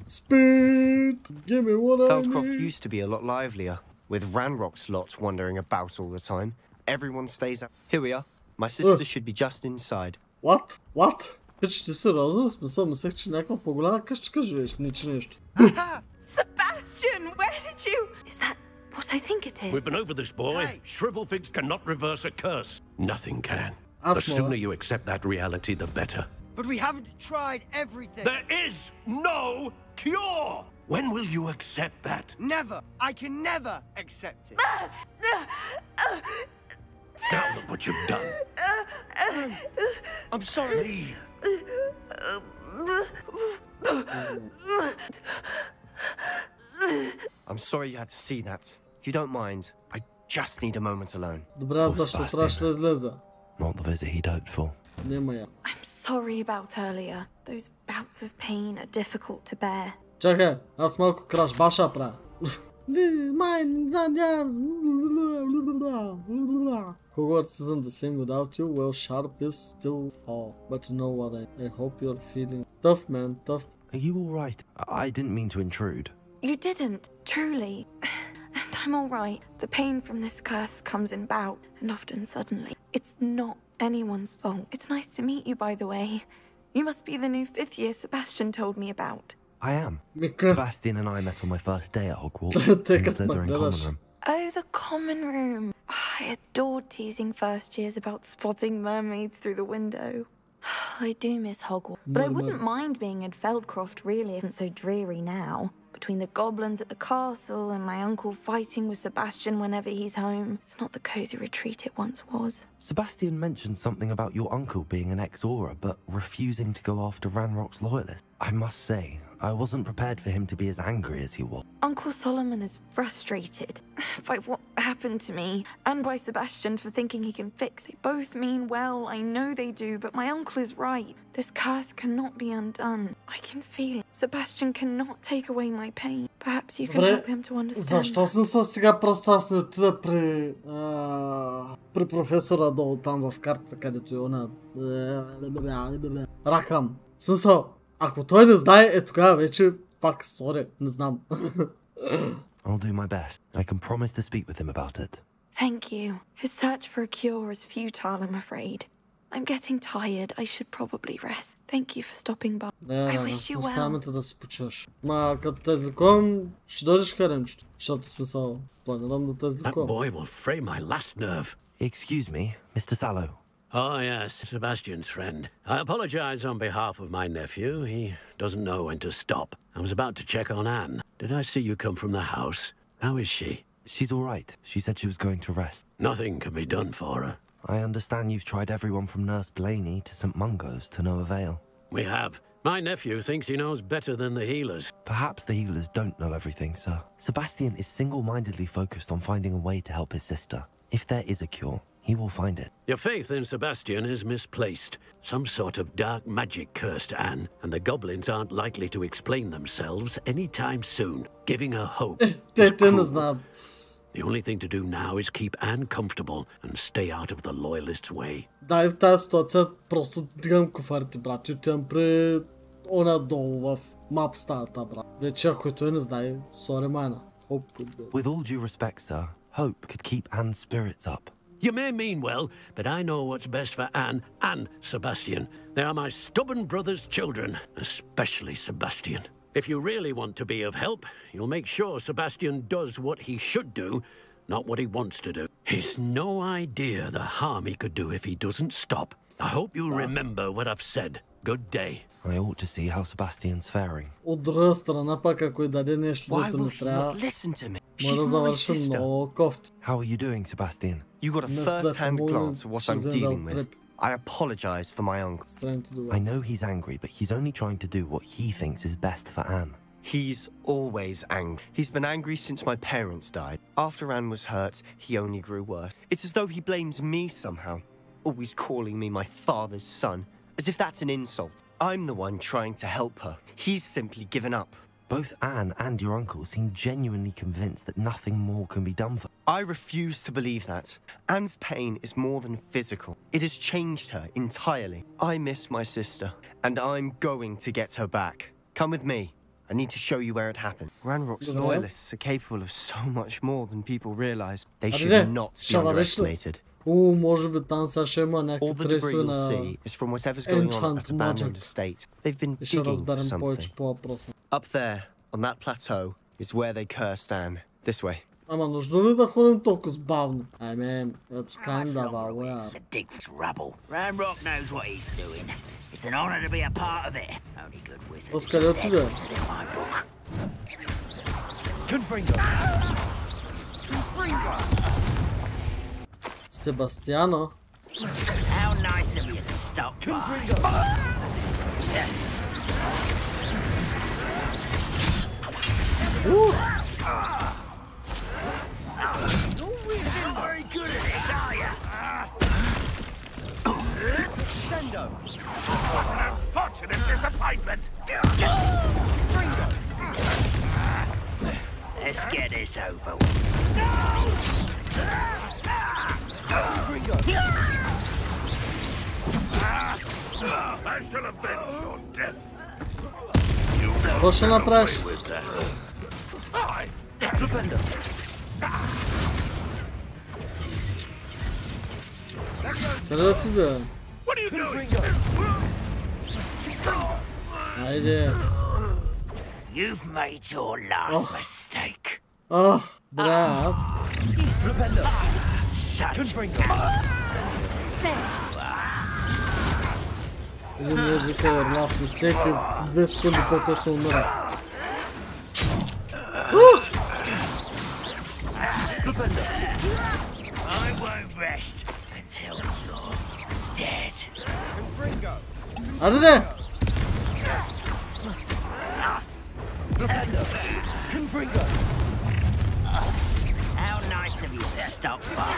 Speed! Give me what I Feldcroft need. used to be a lot livelier, with Ranrock's lot wandering about all the time. Everyone stays out. Here we are. My sister should be just inside. What? What? Пич, ти сериозно? Смисъл, мислех, че някаква по-голяма къщичка живееш, ниче нещо. Sebastian, where did you... Is that what I think it is? We've been over this, boy. Hey. Shrivel figs cannot reverse a curse. Nothing can. The sooner you accept that reality, the better. But we haven't tried everything. There is no cure! When will you accept that? Never. I can never accept it. Now look what you've done. I'm sorry. I'm sorry you had to see that. If you don't mind, I just need a moment alone. Добре, защо трябваше да излезе? Not the visit he'd hoped for. Нема я. I'm sorry about earlier. Those bouts of pain are difficult to bear. Чакай, аз малко краш баша правя. Hogwarts isn't the same without you. Well, sharp is still fall. But you know what I hope you're feeling. Tough, man, tough. Are you alright? I didn't mean to intrude. You didn't, truly. And I'm alright. The pain from this curse comes in bout, and often suddenly. It's not anyone's fault. It's nice to meet you, by the way. You must be the new 5th year Sebastian told me about. I am. Sebastian and I met on my first day at Hogwarts in the Slytherin common room. Oh, the common room. I adored teasing first years about spotting mermaids through the window. I do miss Hogwarts, but I wouldn't mind being in Feldcroft really. It isn't so dreary now. Between the goblins at the castle and my uncle fighting with Sebastian whenever he's home, it's not the cosy retreat it once was. Sebastian mentioned something about your uncle being an ex-Auror, but refusing to go after Ranrock's loyalists. I must say, I wasn't prepared for him to be as angry as he was. Uncle Solomon is frustrated by what happened to me and by Sebastian for thinking he can fix it. They both mean well, I know they do, but my uncle is right. This curse cannot be undone. I can feel it. Sebastian cannot take away my pain. Perhaps you can help him to understand. Защо смисъл сега просто аз не отида при професора долу там в картата, където е она Ракам. Смисъл, ако той не знае, е тогава вече пак, сори, не знам. I'll do my best. I can promise to speak with him about it. Thank you. His search for a cure is futile, I'm afraid. I'm getting tired. I should probably rest. Thank you for stopping by. I wish you well. Оставаме да се почуваш. Ма като те излекувам, ще дойдеш харемчето. Защото смисъл, планирам да те излекувам. That boy will fray my last nerve. Excuse me, Mr. Sallow. Oh, yes, Sebastian's friend. I apologize on behalf of my nephew. He doesn't know when to stop. I was about to check on Anne. Did I see you come from the house? How is she? She's all right. She said she was going to rest. Nothing can be done for her. I understand you've tried everyone from Nurse Blaney to St. Mungo's to no avail. We have. My nephew thinks he knows better than the healers. Perhaps the healers don't know everything, sir. Sebastian is single-mindedly focused on finding a way to help his sister. If there is a cure, he will find it. Your faith in Sebastian is misplaced. Some sort of dark magic cursed Anne, and the goblins aren't likely to explain themselves anytime soon. Giving her hope is cruel. The only thing to do now is keep Anne comfortable and stay out of the loyalists' way. Да, и в тази ситуация просто дигам куфарите, брат, и отивам при оня долу в мап стаята, брат. Вече ако той не знае, sorry майна. With all due respect, sir, hope could keep Anne's spirits up. You may mean well, but I know what's best for Anne and Sebastian. They are my stubborn brother's children, especially Sebastian. If you really want to be of help, you'll make sure Sebastian does what he should do, not what he wants to do. He's no idea the harm he could do if he doesn't stop. I hope you remember what I've said. Good day. I ought to see how Sebastian's faring. От друга страна пак ако даде нещо, дето не трябва, може да завърши много кофти. How are you doing, Sebastian? You got a first-hand glance of what I'm dealing with. I apologize for my uncle. I know he's angry, but he's only trying to do what he thinks is best for Anne. He's always angry. He's been angry since my parents died. After Anne was hurt, he only grew worse. It's as though he blames me somehow, always calling me my father's son, as if that's an insult. I'm the one trying to help her. He's simply given up. Both Anne and your uncle seem genuinely convinced that nothing more can be done for her. I refuse to believe that. Anne's pain is more than physical. It has changed her entirely. I miss my sister, and I'm going to get her back. Come with me. I need to show you where it happened. Ranrock's loyalists are capable of so much more than people realize. They should not be underestimated. Може би там сега ще има някакви тресове на Enchant Magic. They've been и ще разберем повече по въпроса. Up there, on that plateau, is where they cursed Anne. This way. Ама нужно ли да ходим толкова бавно? I mean, it's kind of a weird. Dig this rubble. Ranrock knows what he's doing. It's an honor to be a part of it. Only good wizards къде отиде? in my book. Confringo. Себастиано. How nice of you to stop by. You're not very good at this, are you? Sendo. What an unfortunate disappointment. Let's get this over with. I shall avenge your death. Какво ще направиш? Къде отиде? Айде. You've made your last mistake. Брат. Един ми вика last mistake и 2 секунди по-късно умира. I won't rest until you're dead. Айде де! How nice of you to stop by.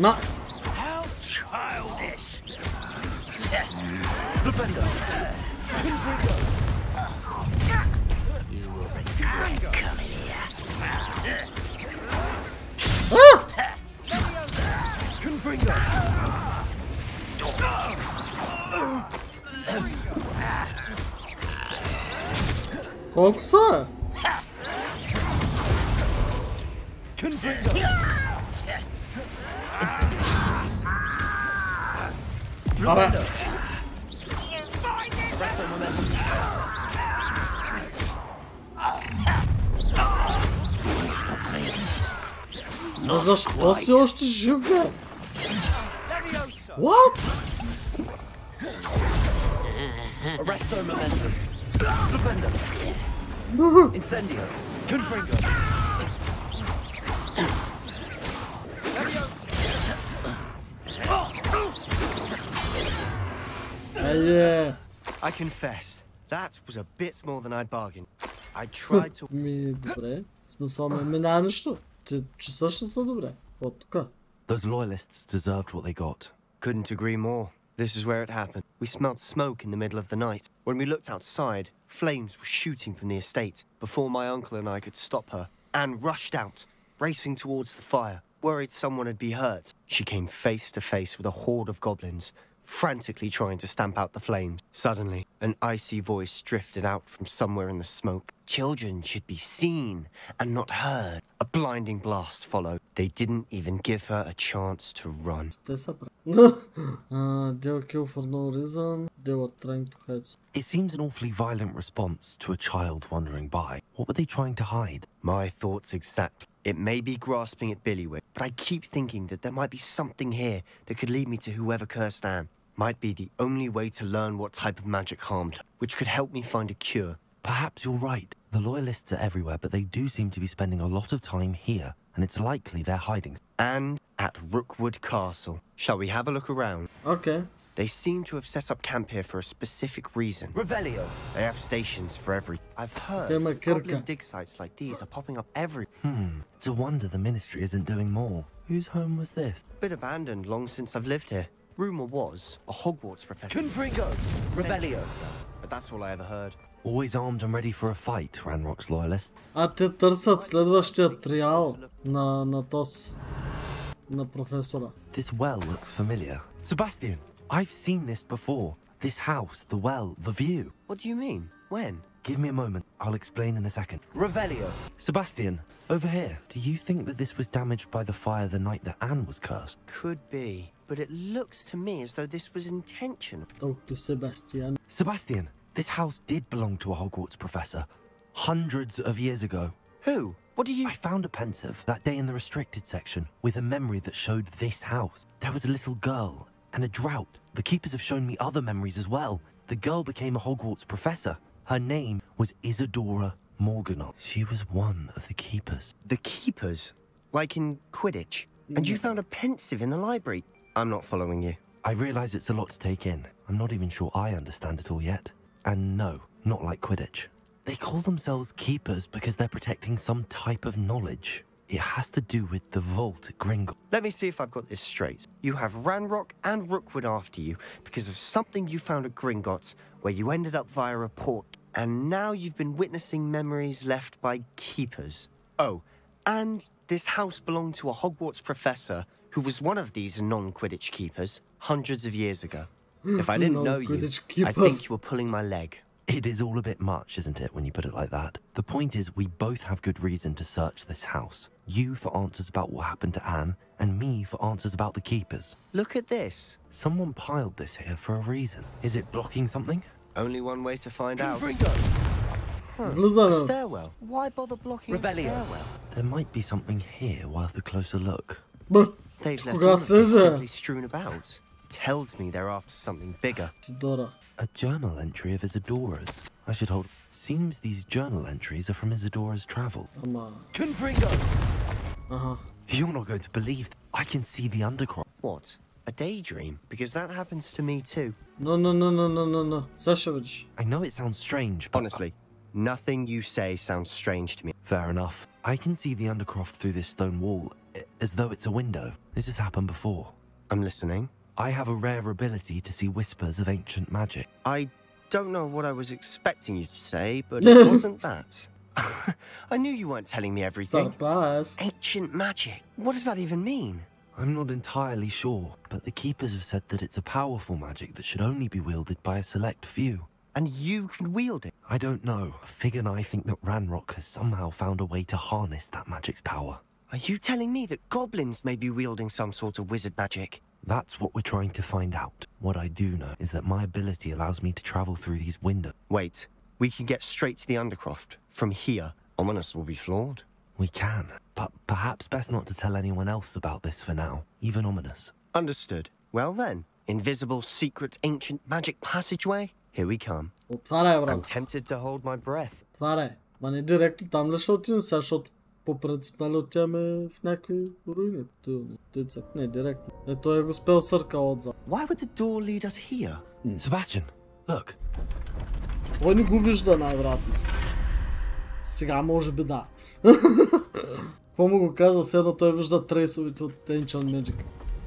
Ma. How childish. You will regret coming here. Колко са? Абе. Но защо си още жив, бе? What? Flipendo. Incendio. Confringo. I confess, that was a bit more than I'd bargained. I tried to... Добре. Смисъл ми няма нищо. Ти чувстваш ли се добре? От тук. Those loyalists deserved what they got. Couldn't agree more. This is where it happened. We smelled smoke in the middle of the night. When we looked outside, flames were shooting from the estate. Before my uncle and I could stop her, Anne rushed out, racing towards the fire, worried someone had been hurt. She came face to face with a horde of goblins, frantically trying to stamp out the flames. Suddenly, an icy voice drifted out from somewhere in the smoke. Children should be seen and not heard. A blinding blast followed. They didn't even give her a chance to run. They were killed for no reason. They were trying to hide. It seems an awfully violent response to a child wandering by. What were they trying to hide? My thoughts exactly. It may be grasping at Billywig, but I keep thinking that there might be something here that could lead me to whoever cursed Anne. Might be the only way to learn what type of magic harmed her, which could help me find a cure. Perhaps you're right. The loyalists are everywhere, but they do seem to be spending a lot of time here, and it's likely they're hiding. And at Rookwood Castle. Shall we have a look around? Okay. They seem to have set up camp here for a specific reason. Revelio. They have stations for every... I've heard goblin dig sites like these are popping up every... It's a wonder the ministry isn't doing more. Whose home was this? Been abandoned long since I've lived here. Rumor was a Hogwarts professor. Confringo. Revelio. But that's all I ever heard. Always armed and ready for a fight, Ranrock's loyalists. А те търсят следващия триал на този, на професора. This well looks familiar. Sebastian, I've seen this before. This house, the well, the view. What do you mean? When? Give me a moment. I'll explain in a second. Revelio. Sebastian, over here. Do you think that this was damaged by the fire the night that Anne was cursed? Could be. But it looks to me as though this was intentional. Talk to Sebastian. Sebastian, this house did belong to a Hogwarts professor. Hundreds of years ago. Who? What do you... I found a pensive that day in the restricted section with a memory that showed this house. There was a little girl and a drought. The keepers have shown me other memories as well. The girl became a Hogwarts professor. Her name was Isadora Morganot. She was one of the keepers. The keepers? Like in Quidditch? And you found a pensive in the library? I'm not following you. I realise it's a lot to take in. I'm not even sure I understand it all yet. And no, not like Quidditch. They call themselves keepers because they're protecting some type of knowledge. It has to do with the vault at Gringotts. Let me see if I've got this straight. You have Ranrock and Rookwood after you because of something you found at Gringotts where you ended up via a port. And now you've been witnessing memories left by keepers. Oh, and this house belonged to a Hogwarts professor who was one of these non-Quidditch keepers hundreds of years ago. If I didn't know you, I think you were pulling my leg. It is all a bit much, isn't it, when you put it like that? The point is, we both have good reason to search this house. You for answers about what happened to Anne, and me for answers about the keepers. Look at this. Someone piled this here for a reason. Is it blocking something? Only one way to find out. A stairwell. Why bother blocking a stairwell? There might be something here worth a closer look. They've left all of this simply strewn about. Tells me they're after something bigger. A journal entry of Isadora's. I should hold... Seems these journal entries are from Isadora's travel. Confringo! You're not going to believe... I can see the undercroft. What? A daydream? Because that happens to me too. No. I know it sounds strange, but... Honestly, nothing you say sounds strange to me. Fair enough. I can see the undercroft through this stone wall, as though it's a window. This has happened before. I'm listening. I have a rare ability to see whispers of ancient magic. I don't know what I was expecting you to say, but it wasn't that. I knew you weren't telling me everything. Surprise. Ancient magic. What does that even mean? I'm not entirely sure, but the keepers have said that it's a powerful magic that should only be wielded by a select few. And you can wield it? I don't know. Fig and I think that Ranrock has somehow found a way to harness that magic's power. Are you telling me that goblins may be wielding some sort of wizard magic? That's what we're trying to find out. What I do know is that my ability allows me to travel through these windows. Wait, we can get straight to the undercroft. From here, Ominous will be floored. We can, but perhaps best not to tell anyone else about this for now, even Ominous. Understood. Well then, invisible, secret, ancient magic passageway? Here we come. Отваряй, брат. I'm tempted to hold my breath. Отваряй. Ма не директно там ли ще отидем сега, защото по принцип нали отиваме в някакви руини. Не, директно. Той е го спел съркал отзад. Why would the door lead us here? Sebastian, look. Той не го вижда най-вероятно. Сега може би да. Какво му го каза, седно той вижда трейсовете от Ancient Magic.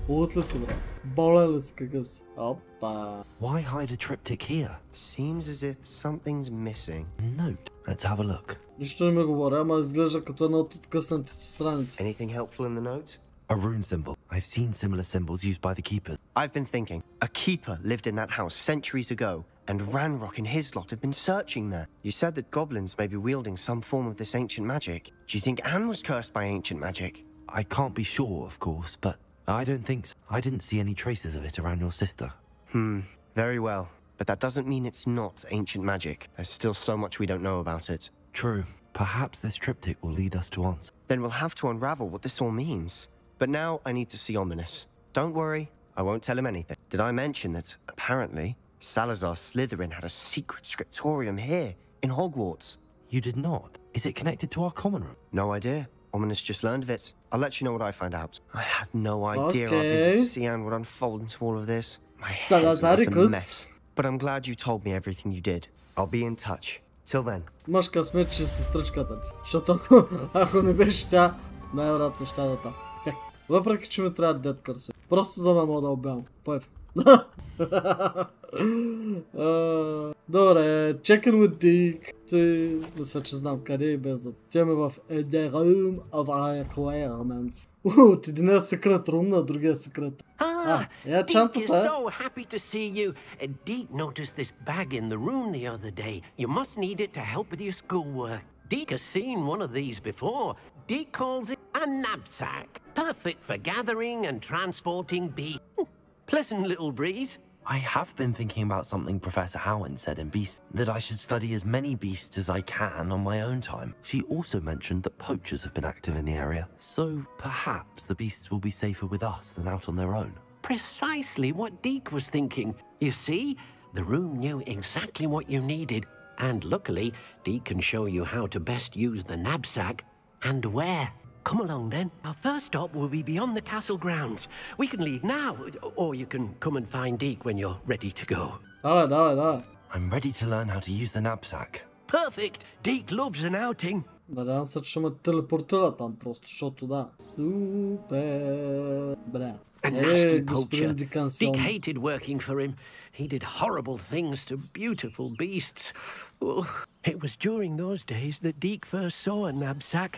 Лут ли си, брат? Болен ли си, какъв си? Опа. Why hide a triptych here? Seems as if something's missing. Note. Let's have a look. Нищо не ми говори, ама изглежда като една от откъснатите страници. Anything helpful in the note? A rune symbol. I've seen similar symbols used by the keepers. I've been thinking. A keeper lived in that house centuries ago, and Ranrock and his lot have been searching there. You said that goblins may be wielding some form of this ancient magic. Do you think Anne was cursed by ancient magic? I can't be sure, of course, but I don't think so. I didn't see any traces of it around your sister. Very well. But that doesn't mean it's not ancient magic. There's still so much we don't know about it. True. Perhaps this triptych will lead us to answers. Then we'll have to unravel what this all means. But now I need to see Ominous. Don't worry, I won't tell him anything. Did I mention that, apparently, Salazar Slytherin had a secret scriptorium here, in Hogwarts? You did not? Is it connected to our common room? No idea. Ominous just learned of it. I'll let you know what I find out. I have no idea our visit to Cian would unfold into all of this. My head's a mess. But I'm glad you told me everything you did. I'll be in touch. Till then. Имаш късмет, че сестричката ти. Защото ако не беше тя, най-вероятно ще да там. Въпреки, че ми трябва дед кърсо. Просто за да мога да обявам. По-ефект. Добре, check-in with Dick. Той, мисля, че знам къде и без да отиваме в The Room of Requirements. От единия секрет рум на другия секрет. Dick is so happy to see you. Dick noticed this bag in the room the other day. You must need it to help with your schoolwork. Dick has seen one of these before. Dick calls it a knapsack. Perfect for gathering and transporting beasts. Pleasant little breeze. I have been thinking about something Professor Howin said in Beasts, that I should study as many beasts as I can on my own time. She also mentioned that poachers have been active in the area, so perhaps the beasts will be safer with us than out on their own. Precisely what Deke was thinking. You see, the room knew exactly what you needed, and luckily, Deke can show you how to best use the knapsack and where. Come along then. Our first stop will be beyond the castle grounds. We can leave now, or you can come and find Deke when you're ready to go. Давай. I'm ready to learn how to use the knapsack. Perfect. Deke loves an outing. Надявам се, че ще ме телепортира там просто, защото да. Супер. Бре. A nasty poacher. Дикан Deke hated working for him. He did horrible things to beautiful beasts. Oh, it was during those days that Deke first saw a knapsack.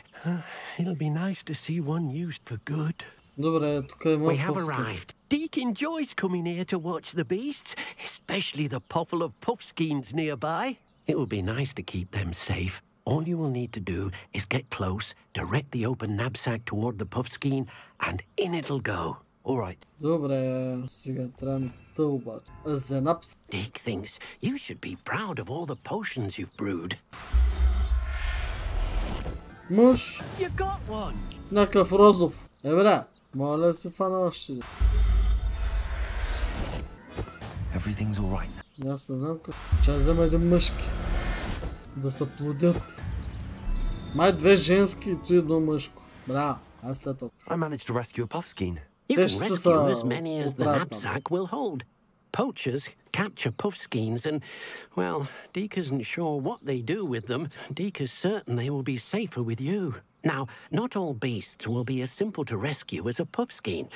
It'll be nice to see one used for good. Добре, тук има We have arrived. Deke enjoys coming here to watch the beasts, especially the potful of puffskeins nearby. It will be nice to keep them safe. All you will need to do is get close, direct the open knapsack toward the puffskein, and in it'll go. All right. Добре, сега трябва ми тълба. Зенапс. Deke thinks you should be proud of all the potions you've brewed. Мъж. You got one. Някакъв розов. Бре, моля да се фана още. Everything's all right. Аз не знам какво. Чай взема един мъжки. Да се плодят. Май две женски и то едно мъжко. Браво, аз след това. I managed to rescue a puffskein. You can rescue as many as the knapsack will hold. Poachers capture puffskeins and, well, Deke isn't sure what they do with them. Deke is certain they will be safer with you. Now, not all beasts will be as simple to rescue as a puffskein.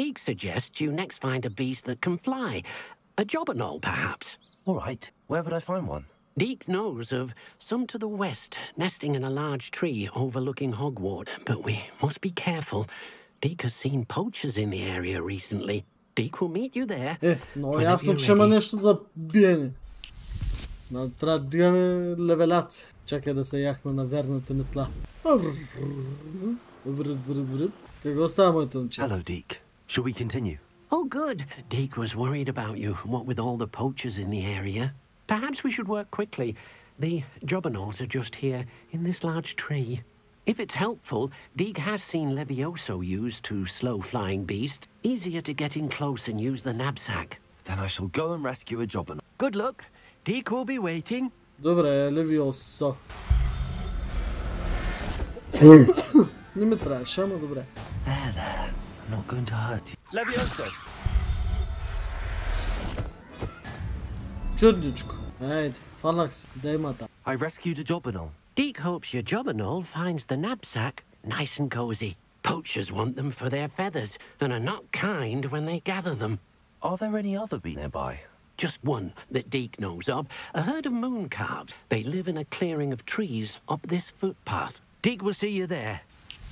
Deke suggests you next find a beast that can fly. A jobberknoll, perhaps. All right. Where would I find one? Deke knows of some to the west, nesting in a large tree overlooking Hogwarts. But we must be careful. Deke has seen poachers in the area recently. Deke will meet you there. Но ясно, че има нещо за биене. Трябва да дигаме левелация. Чакай да се яхна на верната метла. Вред. Какво става, моето момче? Hello, Deke. Shall we continue? Oh, good. Deke was worried about you, what with all the poachers in the area. Perhaps we should work quickly. The jobberknolls are just here, in this large tree. If it's helpful, Deke has seen Levioso used to slow flying beasts. Easier to get in close and use the knapsack. Then I shall go and rescue a jobberknoll. Good luck. Deke will be waiting. Добре, Левиоса. Не ме трябваше, ама добре. There. I'm not going to hurt you. Levioso. Чудничко. Айде, фанах се. Дай мата. I rescued a jobberknoll. Deke hopes your jobberknoll finds the knapsack nice and cozy. Poachers want them for their feathers and are not kind when they gather them. Are there any other bees nearby? Just one that Deke knows of, a herd of moon calves. They live in a clearing of trees up this footpath. Deke will see you there.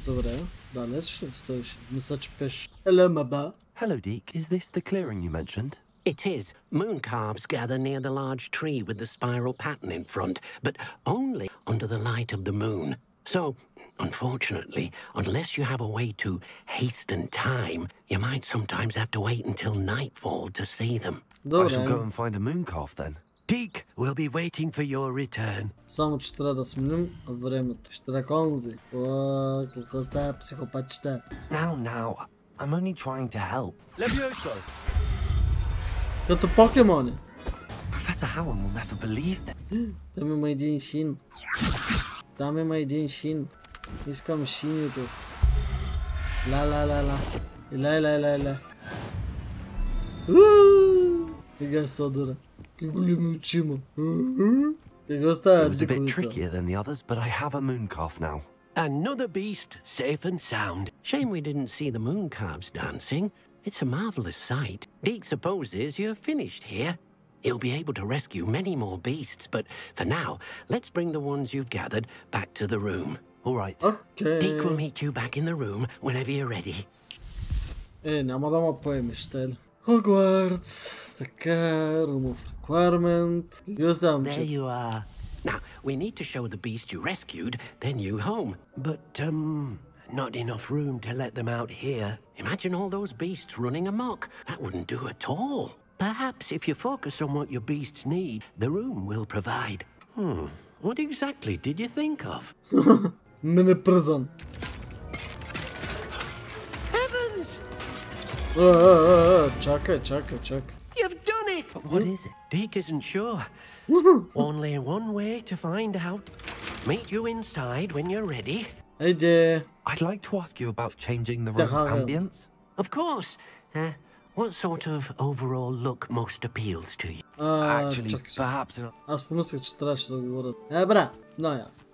Добре, далеч ще стоиш. Мисля, че пеш. Hello, маба. Hello, Deke. Is this the clearing you mentioned? It is. Moon calves gather near the large tree with the spiral pattern in front, but only under the light of the moon. So, unfortunately, unless you have a way to hasten time, you might sometimes have to wait until nightfall to see them. I shall go and find a moon calf then. Deke will be waiting for your return. Само че трябва да сменим времето. Ще ръка онзи. О, какво става психопатчета? Now. I'm only trying to help. Levioso. Като покемони. Professor Howard will never believe that. Там има един шин. Там има един шин. Искам шинито. Ла. Ла. Сега се одура. Как големи очима. Какво става? It was a bit trickier than the others, but I have a moon calf now. Another beast, safe and sound. Shame we didn't see the moon calves dancing. It's a marvelous sight. Deke supposes you're finished here. You'll be able to rescue many more beasts, but for now, let's bring the ones you've gathered back to the room. All right. Okay. Deke will meet you back in the room whenever you're ready. Няма да ме поемеш, тел. Hogwarts. Така, room of requirement. There you are. Now, we need to show the beast you rescued their new home. But, not enough room to let them out here. Imagine all those beasts running amok. That wouldn't do at all. Perhaps if you focus on what your beasts need, the room will provide. What exactly did you think of? Mini prison. Heavens! Чакай. You've done it! But what is it? Deke isn't sure. Only one way to find out. Meet you inside when you're ready. Айде. I'd like to ask you about changing the room's ambience. Of course. What sort of overall look most appeals to you? Actually, perhaps... Аз помислих, че трябваше да говоря. Бра,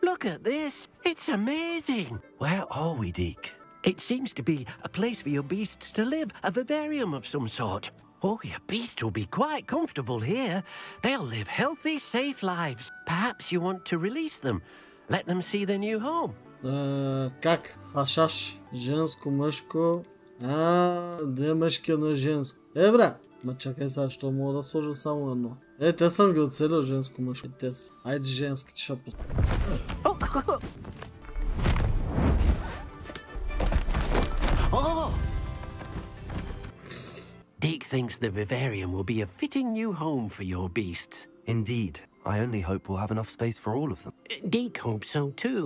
Look at this. It's amazing. Where are we, Deke? It seems to be a place for your beasts to live, a vivarium of some sort. Oh, your beasts will be quite comfortable here. They'll live healthy, safe lives. Perhaps you want to release them. Let them see their new home. Как? Хашаш. Женско, мъжко. Две мъжки, едно женско. Бра. Ма чакай сега, що мога да сложа само едно. Те съм ги оцелил женско, мъжко. Айде женските ще Deke thinks the vivarium will be a fitting new home for your beasts. Indeed. I only hope we'll have enough space for all of them. Deke hopes so too.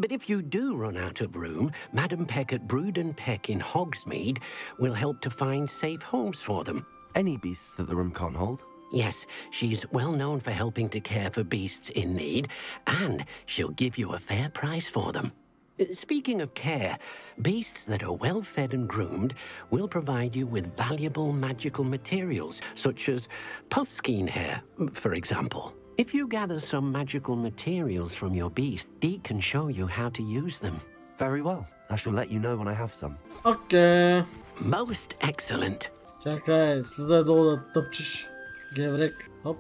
But if you do run out of room, Madam Peck at Brood and Peck in Hogsmeade will help to find safe homes for them. Any beasts that the room can't hold? Yes, she's well known for helping to care for beasts in need, and she'll give you a fair price for them. Speaking of care, beasts that are well fed and groomed will provide you with valuable magical materials, such as puffskein hair, for example. If you gather some magical materials from your beast, Deke can show you how to use them. Very well. I shall let you know when I have some. Okay. Most excellent. Чакай, сюда долу да тъпчеш. Геврек. Хоп.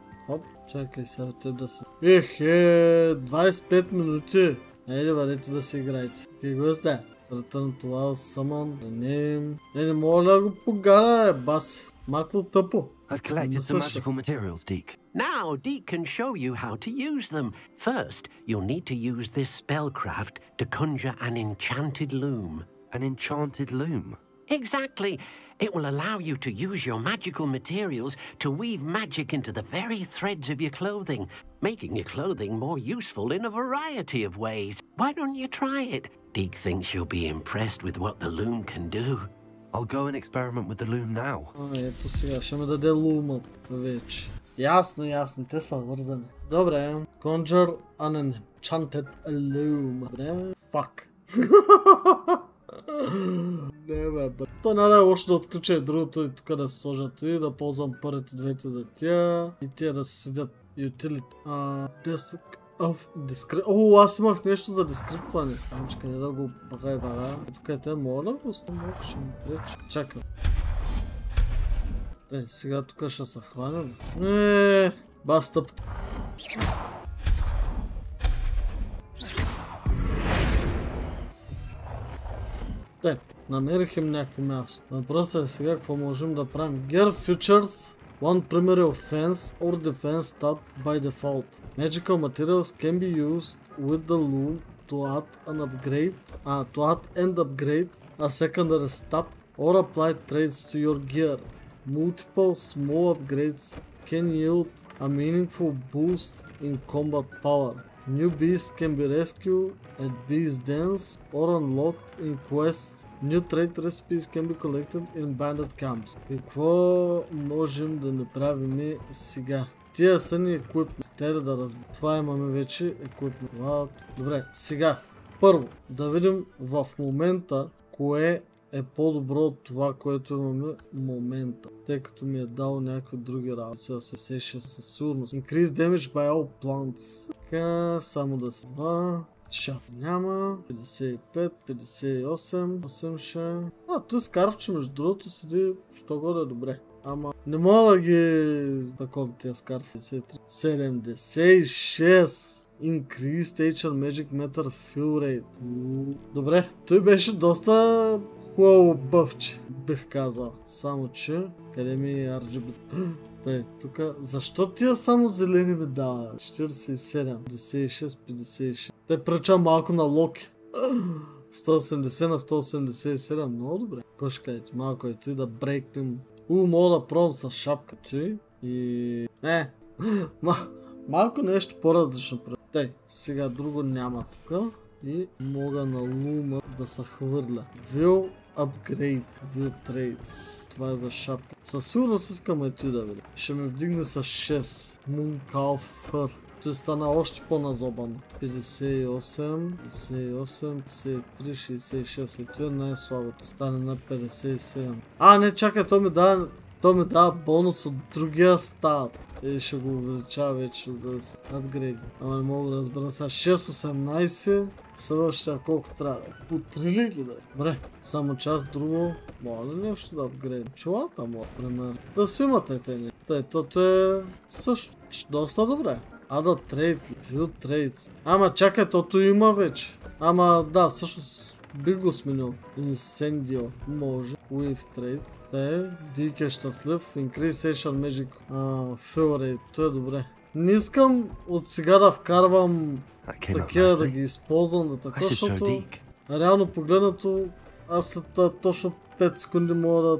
Чакай сега теб да си. 25 минути. Айде, бъдете да си играете. Какво сте? Return to house, summon, rename. Не мога да го погана, баси. Макло тъпо. I've collected some magical materials, Deke. Now, Deke can show you how to use them. First, you'll need to use this spellcraft to conjure an enchanted loom. An enchanted loom? Exactly. It will allow you to use your magical materials to weave magic into the very threads of your clothing, making your clothing more useful in a variety of ways. Why don't you try it? Deke thinks you'll be impressed with what the loom can do. I'll go and experiment with the loom now. Ето сега, ще ме даде лума вече. Ясно, ясно, те са вързани. Добре, Conjure an enchanted loom. Добре, fuck. Не бе, то няма да е лошо да отключа и другото и тук да се сложат и да ползвам първите двете за тия и тия да се седят utility. Desk of descript. О, аз имах нещо за дескрипване. Амчка, не да го базайба. Тук е те, мога да го оставя, ще ми пречи. Чакам. Сега тук ще се хваня. Бастъп. Намерих им някакво място. Въпросът е сега какво можем да правим. Gear features one primary offense or defense stat by default. Magical materials can be used with the loom to add and upgrade a secondary stat or apply traits to your gear. Multiple small upgrades can yield a meaningful boost in combat power. New beasts can be rescued at beast dens or unlocked in quests. New trait recipes can be collected in bandit camps. Какво можем да направим сега? Тия са ни еквипмент. Тери да разбира. Това имаме вече еквипмент. Добре, сега. Първо, да видим в момента кое е по-добро от това, което имаме в момента. Тъй като ми е дал някакви други работи. Сега се сеша със сигурност. Increase damage by all plants. Така, само да се два. Шап няма. 55, 58, 80. Той скарфче между другото седи, що годе добре. Ама не мога да ги такова тия скарфи. 76. Increased Ancient Magic Matter Fill Rate. Добре, той беше доста хубаво бъвче, бих казал. Само че, къде ми е RGB? Тук, защо тия само зелени ми дава? 47, 56, 56. Те преча малко на Локи. 180 на 187, много добре. Кой ще кажете? Малко е той да брейкнем. Мога да пробвам с шапката и... Малко нещо по-различно. Сега друго няма тук. И мога на лума да се хвърля. View Upgrade. View Trades. Това е за шапка. Със сигурност искам ето и да видя. Ще ме вдигне с 6. Moon Calf Fur. Той стана още по-назобано. 58, 58, 53, 66. Ето е най-слабото. Стане на 57. Не, чакай, то ми дава бонус от другия стат. И ще го увеличава вече за да се апгрейди. Ама не мога да разбера сега. 6-18. Следващия колко трябва? По 3 лиги да е. Добре, само част друго. Мога ли нещо да апгрейдим? Чулата мога, пример. Да си имате те. Тото е също. Доста добре. Да трейд ли? View trades. Ама чакай, тото има вече. Ама да, всъщност бих го сменил. Incendio. Може. With trade. Дик е щастлив. Increase Asian Magic Fill Rate. Това е добре. Не искам от сега да вкарвам такива да ги използвам да така, защото реално погледнато аз след точно 5 секунди мога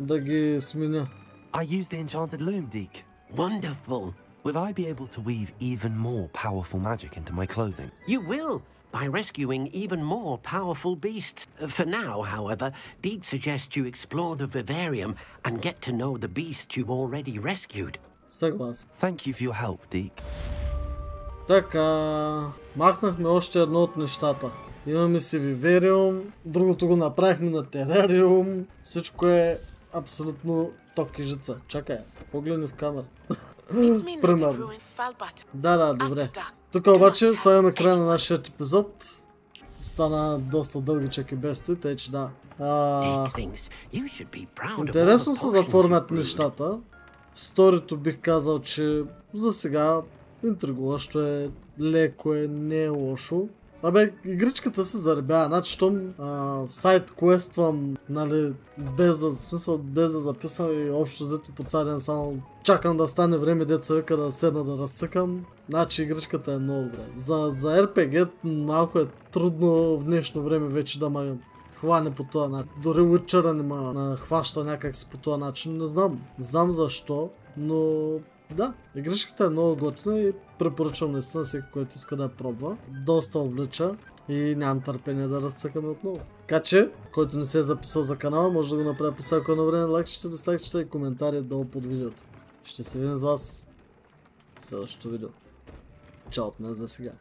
да ги сменя. I use the enchanted loom, Deke. Wonderful. Will I be able to weave even more powerful magic into my clothing? You will, by rescuing even more powerful beasts. For now, however, Deke suggests you explore the vivarium and get to know the beasts you've already rescued. Thank you for your help, Deke. Така, махнахме още едно от нещата. Имаме си вивериум, другото го направихме на терариум. Всичко е абсолютно токижица. Чакай, погледни в камерата. Примерно. Да, добре. Тук обаче слагаме края на нашия епизод. Стана доста дългичък и без той, тъй че да. Интересно се заформят нещата. Сторито бих казал, че за сега интригуващо е, леко е, не е лошо. Игричката се заребява, значи щом сайт квествам, нали, без да записвам и общо взето по цял ден само чакам да стане време деца вика да седна да разцъкам, значи игричката е много добре. За RPG малко е трудно в днешно време вече да ме хване по този начин. Дори Witcher не ме хваща някак си по този начин, не знам защо, но да, игричката е много готина и препоръчвам наистина всеки, който иска да я пробва. Доста облича и нямам търпение да разцъкаме отново. Така че, който не се е записал за канала, може да го направи по всяко едно време, лайкчета, дизлайкчета и коментари долу под видеото. Ще се видим с вас следващото видео. Чао от мен за сега.